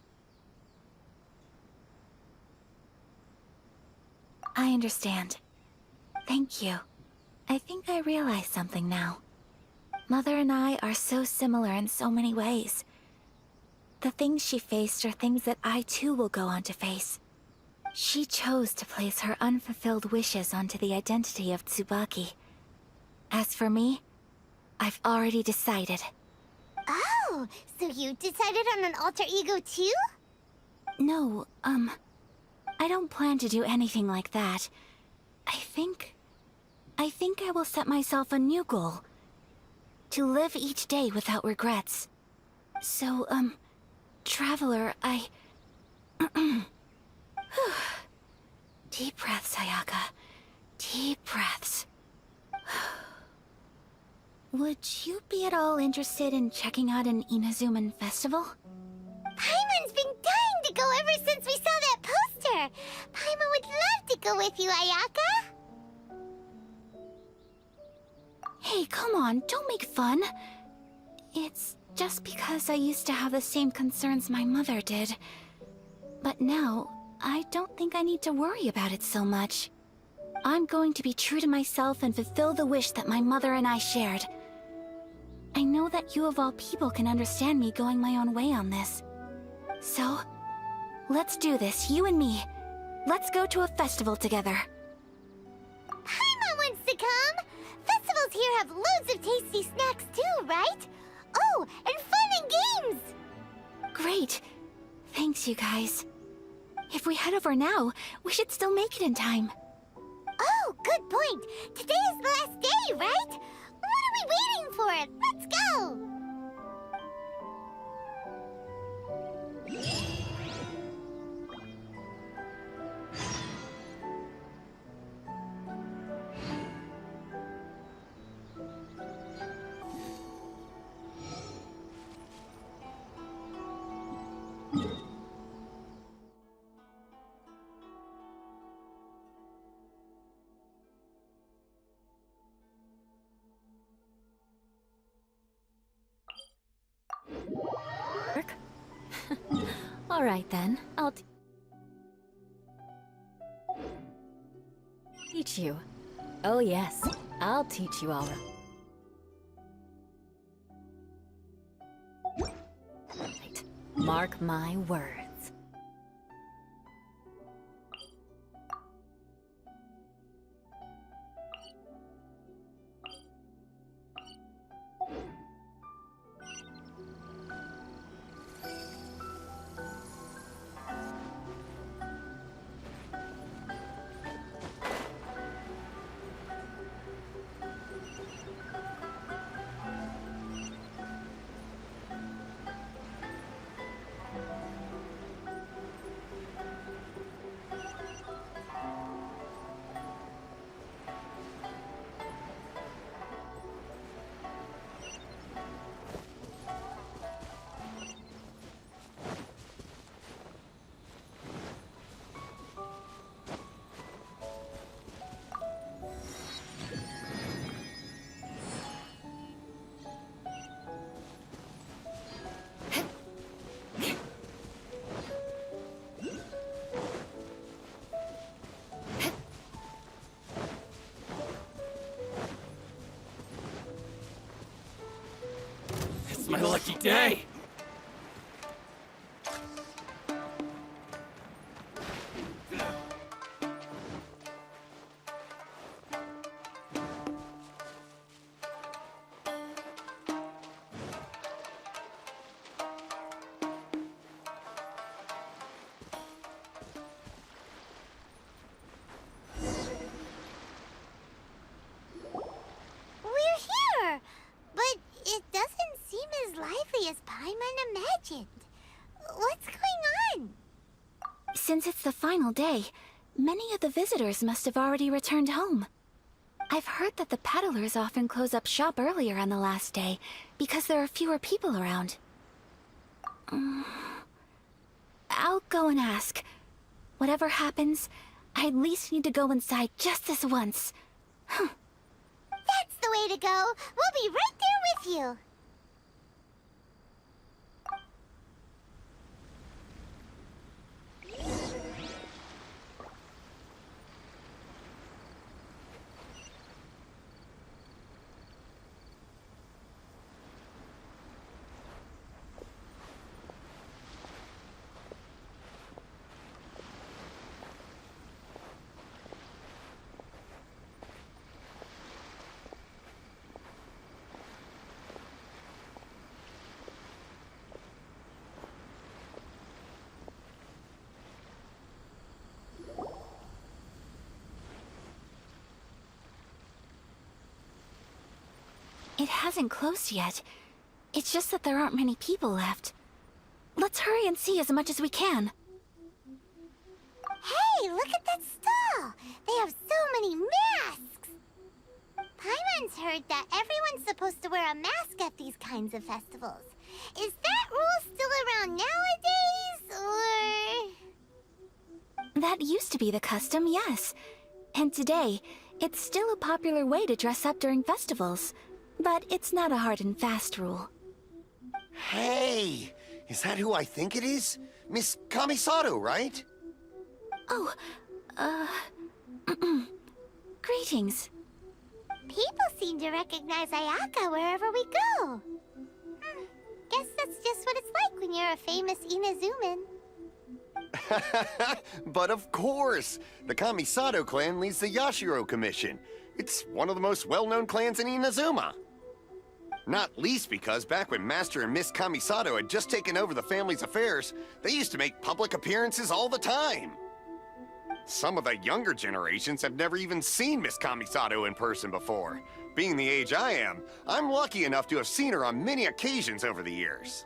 I understand. Thank you. I think I realize something now. Mother and I are so similar in so many ways. The things she faced are things that I too will go on to face. She chose to place her unfulfilled wishes onto the identity of Tsubaki. As for me, I've already decided. Oh, so you decided on an alter ego too? No, I don't plan to do anything like that. I think I will set myself a new goal. To live each day without regrets. So, Traveler, Deep breaths, Ayaka. Deep breaths. Would you be at all interested in checking out an Inazuman festival? Paimon's been dying to go ever since we saw that poster. Paimon would love to go with you, Ayaka. Hey, come on, don't make fun. It's just because I used to have the same concerns my mother did. But now, I don't think I need to worry about it so much. I'm going to be true to myself and fulfill the wish that my mother and I shared. I know that you of all people can understand me going my own way on this. So, let's do this, you and me. Let's go to a festival together. Paimon wants to come! Festivals here have loads of tasty snacks too, right? Oh, and fun and games! Great. Thanks, you guys. If we head over now, we should still make it in time. Oh, good point. Today is the last day, right? What are we waiting for? Let's go! All right then. Teach you. Oh yes, I'll teach you all. Right. Mark my words. It's my lucky day! We're here! But it doesn't seem as lively as Paimon imagined. What's going on? Since it's the final day, many of the visitors must have already returned home. I've heard that the peddlers often close up shop earlier on the last day because there are fewer people around. I'll go and ask. Whatever happens, I at least need to go inside just this once. That's the way to go. We'll be right there with you. It hasn't closed yet. It's just that there aren't many people left. Let's hurry and see as much as we can. Hey, look at that stall! They have so many masks! Paimon's heard that everyone's supposed to wear a mask at these kinds of festivals. Is that rule still around nowadays, or...? That used to be the custom, yes. And today, it's still a popular way to dress up during festivals. But it's not a hard and fast rule. Hey! Is that who I think it is? Miss Kamisato, right? Oh, greetings. People seem to recognize Ayaka wherever we go. Guess that's just what it's like when you're a famous Inazuman. But of course! The Kamisato clan leads the Yashiro Commission. It's one of the most well-known clans in Inazuma. Not least because back when Master and Miss Kamisato had just taken over the family's affairs, they used to make public appearances all the time. Some of the younger generations have never even seen Miss Kamisato in person before. Being the age I am, I'm lucky enough to have seen her on many occasions over the years.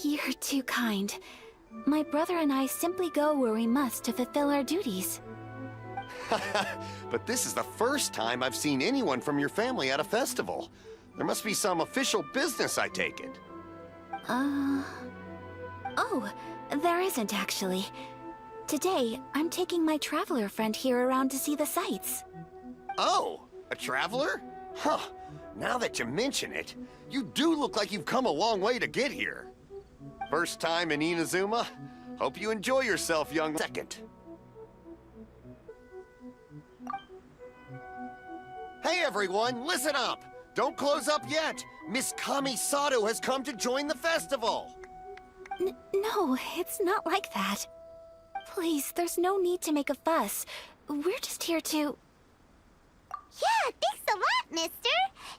You're too kind. My brother and I simply go where we must to fulfill our duties. But this is the first time I've seen anyone from your family at a festival. There must be some official business, I take it. Oh, there isn't actually. Today, I'm taking my traveler friend here around to see the sights. Oh, a traveler? Huh. Now that you mention it, you do look like you've come a long way to get here. First time in Inazuma? Hope you enjoy yourself, young second. Hey everyone, listen up! Don't close up yet! Miss Kamisato has come to join the festival! No, it's not like that. Please, there's no need to make a fuss. We're just here to... Yeah, thanks a lot, mister.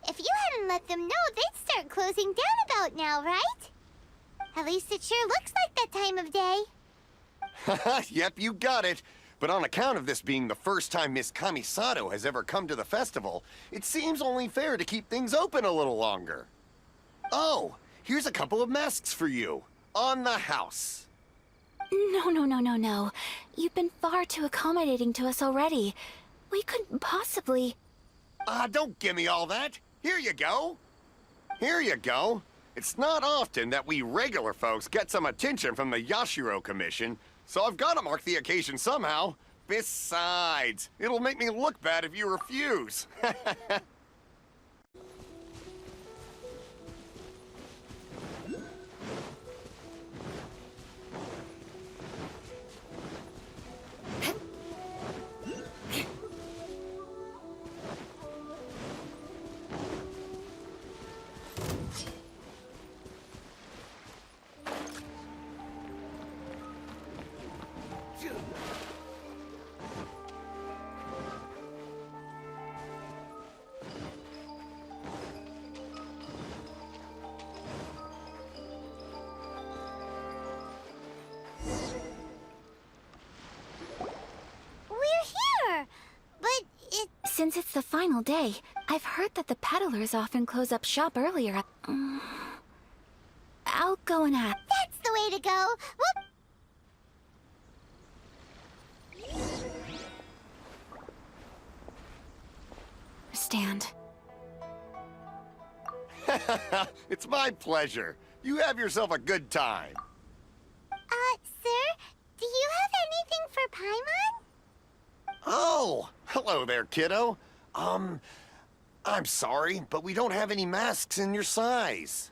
If you hadn't let them know, they'd start closing down about now, right? At least it sure looks like that time of day. Haha, yep, you got it. But on account of this being the first time Miss Kamisato has ever come to the festival, it seems only fair to keep things open a little longer. Oh, here's a couple of masks for you. On the house. No. You've been far too accommodating to us already. We couldn't possibly... Don't give me all that. Here you go. Here you go. It's not often that we regular folks get some attention from the Yashiro Commission, so I've got to mark the occasion somehow. Besides, it'll make me look bad if you refuse. Since it's the final day, I've heard that the peddlers often close up shop earlier. I'll go and ask. That's the way to go. Stand. It's my pleasure. You have yourself a good time. Sir, do you have anything for Paimon? Oh, hello there, kiddo. I'm sorry, but we don't have any masks in your size.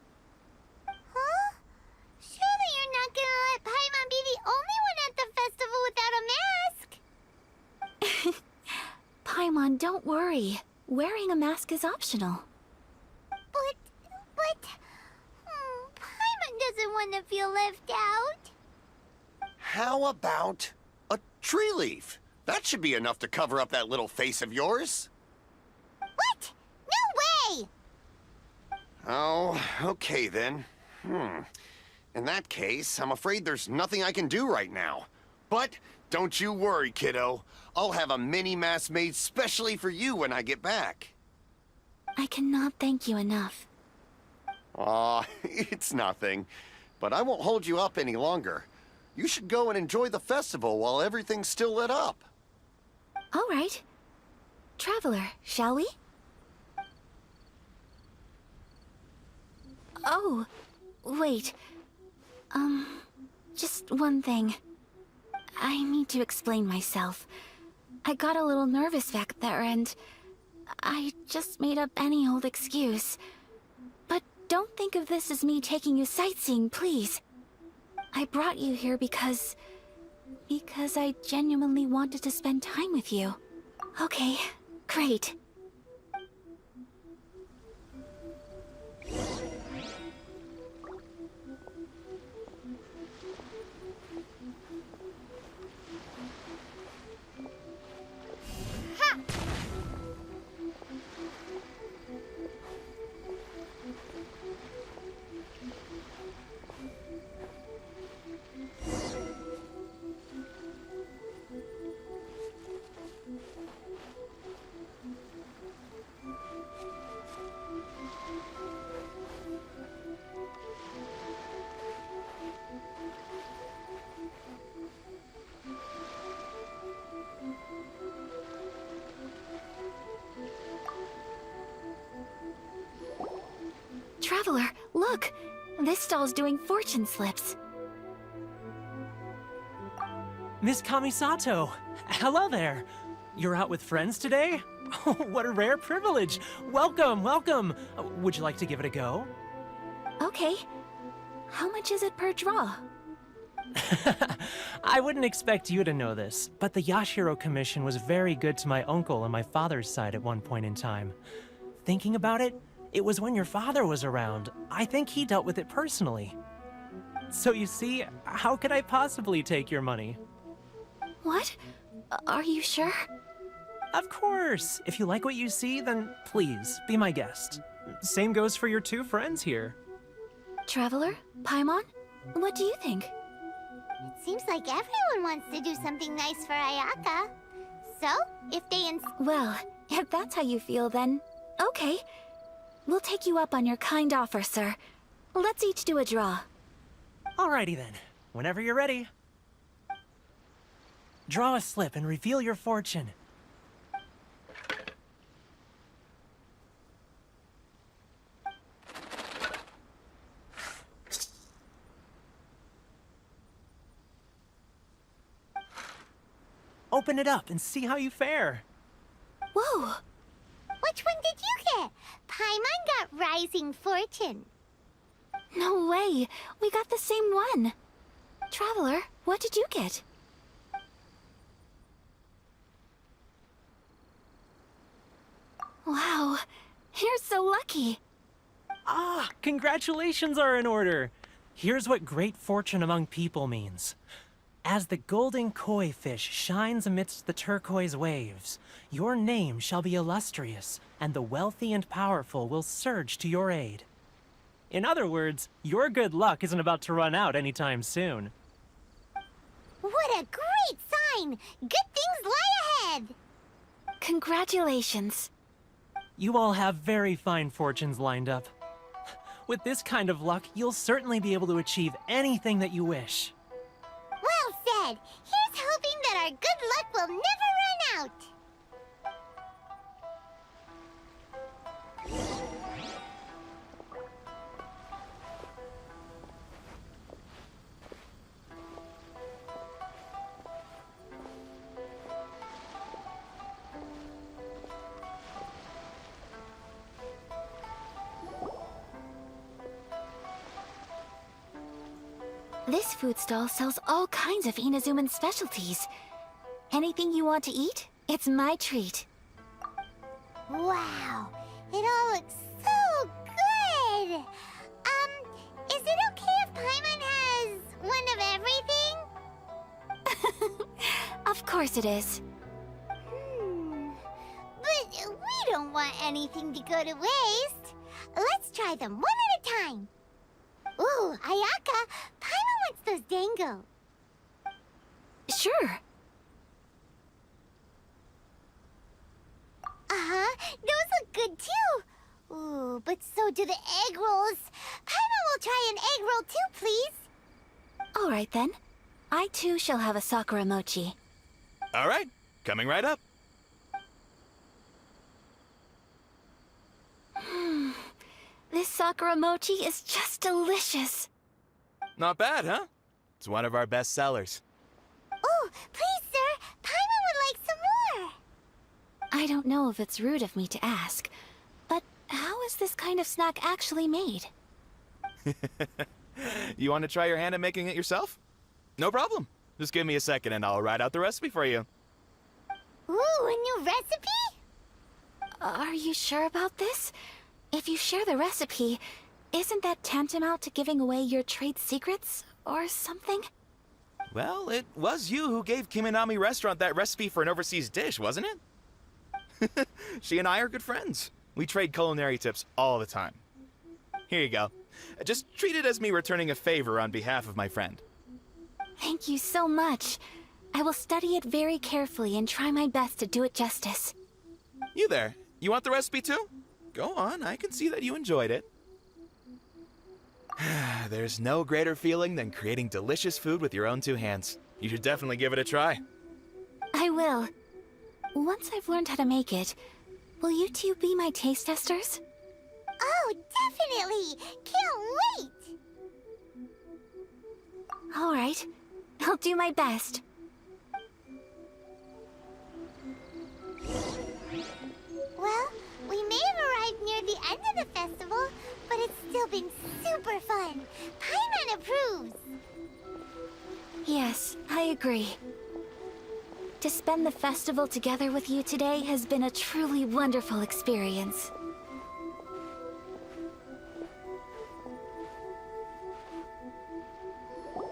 Huh? Surely you're not gonna let Paimon be the only one at the festival without a mask? Paimon, don't worry. Wearing a mask is optional. But... Paimon doesn't want to feel left out. How about a tree leaf? That should be enough to cover up that little face of yours. What? No way! Oh, okay then. In that case, I'm afraid there's nothing I can do right now. But don't you worry, kiddo. I'll have a mini mask made specially for you when I get back. I cannot thank you enough. Aw, it's nothing. But I won't hold you up any longer. You should go and enjoy the festival while everything's still lit up. All right. Traveler, shall we? Oh, wait. Just one thing. I need to explain myself. I got a little nervous back there and I just made up any old excuse. But don't think of this as me taking you sightseeing, please. I brought you here because I genuinely wanted to spend time with you. Okay, great. Traveler, look! This stall's doing fortune slips. Miss Kamisato! Hello there! You're out with friends today? Oh, what a rare privilege! Welcome, welcome! Would you like to give it a go? Okay. How much is it per draw? I wouldn't expect you to know this, but the Yashiro Commission was very good to my uncle on my father's side at one point in time. Thinking about it, it was when your father was around. I think he dealt with it personally. So you see, how could I possibly take your money? What? Are you sure? Of course! If you like what you see, then please, be my guest. Same goes for your two friends here. Traveler? Paimon? What do you think? It seems like everyone wants to do something nice for Ayaka. So, if they Well, if that's how you feel, then okay. We'll take you up on your kind offer, sir. Let's each do a draw. Alrighty then, whenever you're ready. Draw a slip and reveal your fortune. Open it up and see how you fare. Whoa! Which one did you get? Paimon got Rising Fortune. No way! We got the same one! Traveler, what did you get? Wow, you're so lucky! Ah, congratulations are in order. Here's what great fortune among people means. As the golden koi fish shines amidst the turquoise waves, your name shall be illustrious, and the wealthy and powerful will surge to your aid. In other words, your good luck isn't about to run out anytime soon. What a great sign! Good things lie ahead! Congratulations. You all have very fine fortunes lined up. With this kind of luck, you'll certainly be able to achieve anything that you wish. Well said! Here's hoping that our good luck will never run out! This food stall sells all kinds of Inazuman specialties. Anything you want to eat, it's my treat. Wow! It all looks so good! Is it okay if Paimon has one of everything? Of course it is. But we don't want anything to go to waste. Let's try them one at a time. Ooh, Ayaka, Paimon wants those dango. Sure. Uh-huh, those look good too. Ooh, but so do the egg rolls. Paimon will try an egg roll too, please. All right then. I too shall have a Sakura mochi. All right, coming right up. This Sakura mochi is just delicious. Not bad, huh? It's one of our best sellers. Oh, please, sir. Paimon would like some more. I don't know if it's rude of me to ask, but how is this kind of snack actually made? You want to try your hand at making it yourself? No problem. Just give me a second and I'll write out the recipe for you. Ooh, a new recipe? Are you sure about this? If you share the recipe, isn't that tantamount to giving away your trade secrets or something? Well, it was you who gave Kiminami Restaurant that recipe for an overseas dish, wasn't it? She and I are good friends. We trade culinary tips all the time. Here you go. Just treat it as me returning a favor on behalf of my friend. Thank you so much. I will study it very carefully and try my best to do it justice. You there. You want the recipe too? Go on, I can see that you enjoyed it. There's no greater feeling than creating delicious food with your own two hands. You should definitely give it a try. I will. Once I've learned how to make it, will you two be my taste testers? Oh, definitely! Can't wait! All right. I'll do my best. Well, we may have arrived near the end of the festival, but it's still been super fun. Paimon approves. agree. To spend the festival together with you today has been a truly wonderful experience.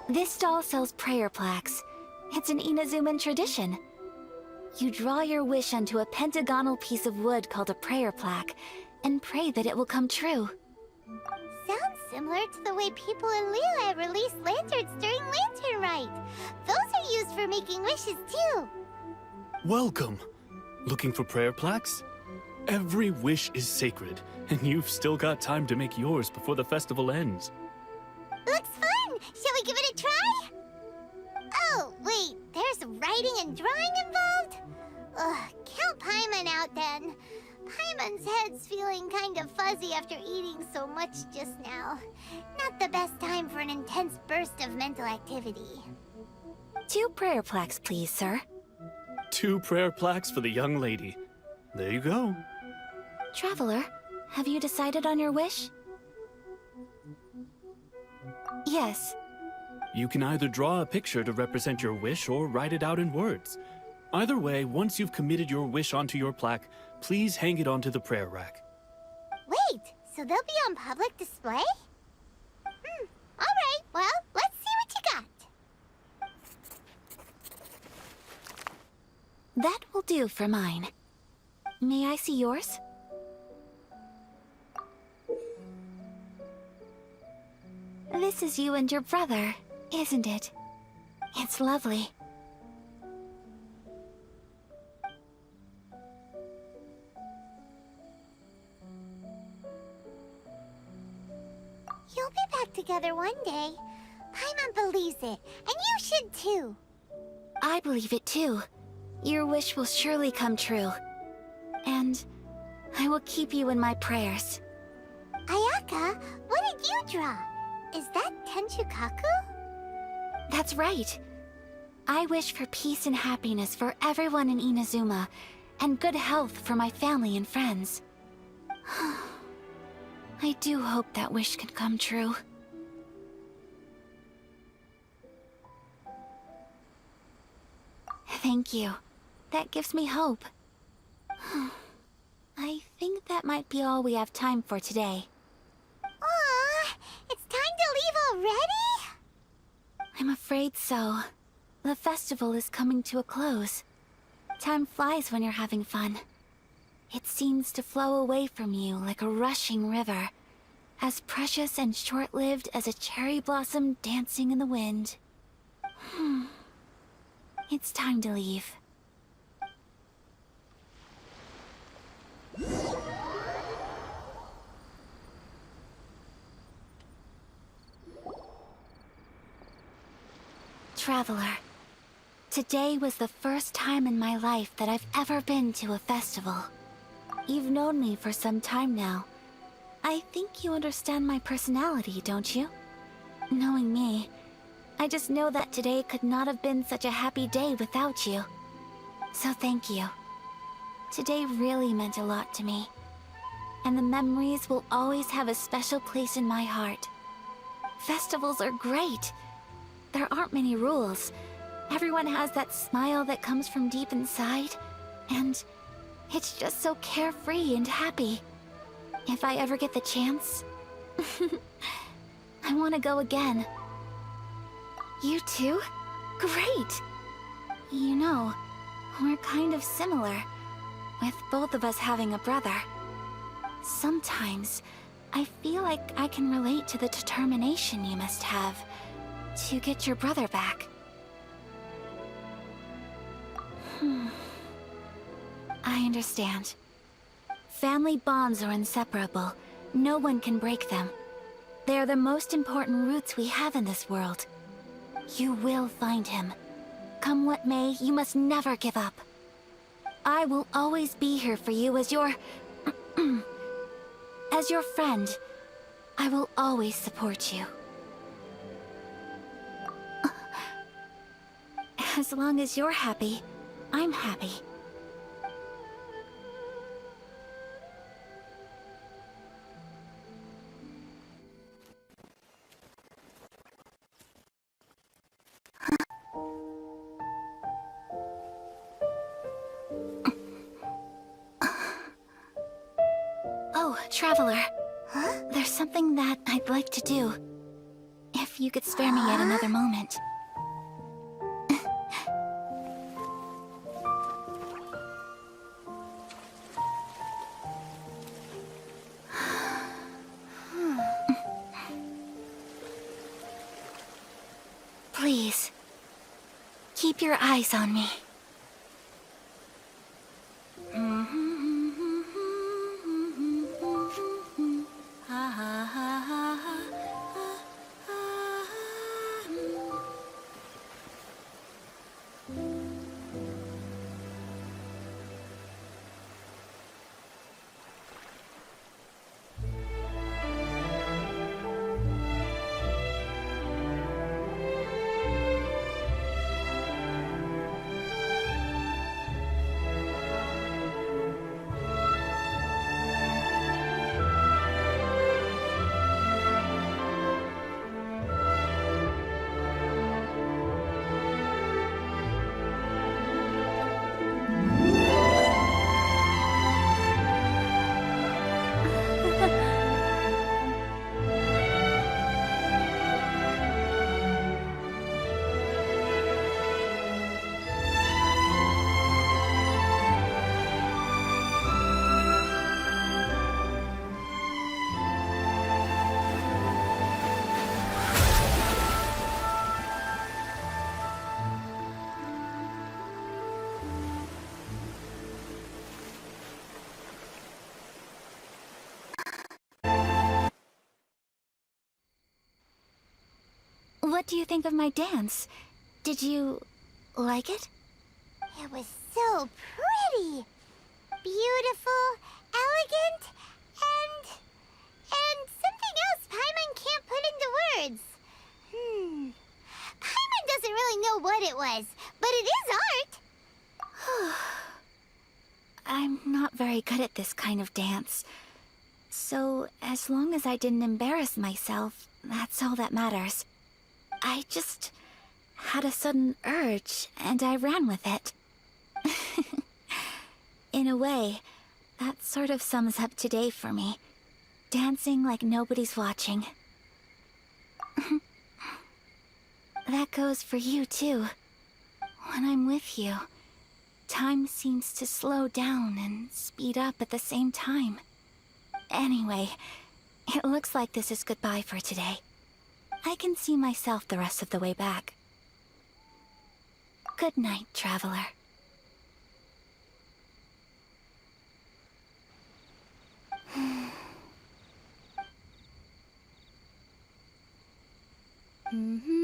This stall sells prayer plaques. It's an Inazuman tradition. You draw your wish onto a pentagonal piece of wood called a prayer plaque, and pray that it will come true. Sounds similar to the way people in Liyue release lanterns during Lantern Rite. Those are used for making wishes too. Welcome. Looking for prayer plaques? Every wish is sacred, and you've still got time to make yours before the festival ends. Looks fun! Shall we give it a try? Oh, wait, there's writing and drawing involved? Ugh, count Paimon out then. Paimon's head's feeling kind of fuzzy after eating so much just now. Not the best time for an intense burst of mental activity. 2 prayer plaques, please, sir. 2 prayer plaques for the young lady. There you go. Traveler, have you decided on your wish? Yes. You can either draw a picture to represent your wish or write it out in words. Either way, once you've committed your wish onto your plaque, please hang it onto the prayer rack. Wait, so they'll be on public display? Alright, well, let's see what you got. That will do for mine. May I see yours? This is you and your brother, isn't it? It's lovely. You'll be back together one day. Paimon believes it, and you should too. I believe it too. Your wish will surely come true. And I will keep you in my prayers. Ayaka, what did you draw? Is that Tenchukaku? That's right. I wish for peace and happiness for everyone in Inazuma, and good health for my family and friends. I do hope that wish can come true. Thank you. That gives me hope. I think that might be all we have time for today. Aw, it's time to leave already? I'm afraid so. The festival is coming to a close. Time flies when you're having fun. It seems to flow away from you like a rushing river, as precious and short-lived as a cherry blossom dancing in the wind. It's time to leave. Traveler, today was the first time in my life that I've ever been to a festival. You've known me for some time now. I think you understand my personality, don't you? Knowing me, I just know that today could not have been such a happy day without you. So thank you. Today really meant a lot to me. And the memories will always have a special place in my heart. Festivals are great. There aren't many rules. Everyone has that smile that comes from deep inside. And it's just so carefree and happy. If I ever get the chance, I want to go again. You too? Great! You know, we're kind of similar, with both of us having a brother. Sometimes, I feel like I can relate to the determination you must have to get your brother back. I understand. Family bonds are inseparable. No one can break them. They are the most important roots we have in this world. You will find him. Come what may, you must never give up. I will always be here for you as your... as your friend. I will always support you. As long as you're happy, I'm happy. Oh, Traveler. Huh? There's something that I'd like to do. If you could spare me yet another moment. Please, keep your eyes on me. What do you think of my dance? Did you like it? It was so pretty. Beautiful, elegant, and something else Paimon can't put into words. Paimon doesn't really know what it was, but it is art. I'm not very good at this kind of dance. So, as long as I didn't embarrass myself, that's all that matters. I just had a sudden urge, and I ran with it. In a way, that sort of sums up today for me. Dancing like nobody's watching. That goes for you, too. When I'm with you, time seems to slow down and speed up at the same time. Anyway, it looks like this is goodbye for today. I can see myself the rest of the way back. Good night, Traveler. Mm-hmm.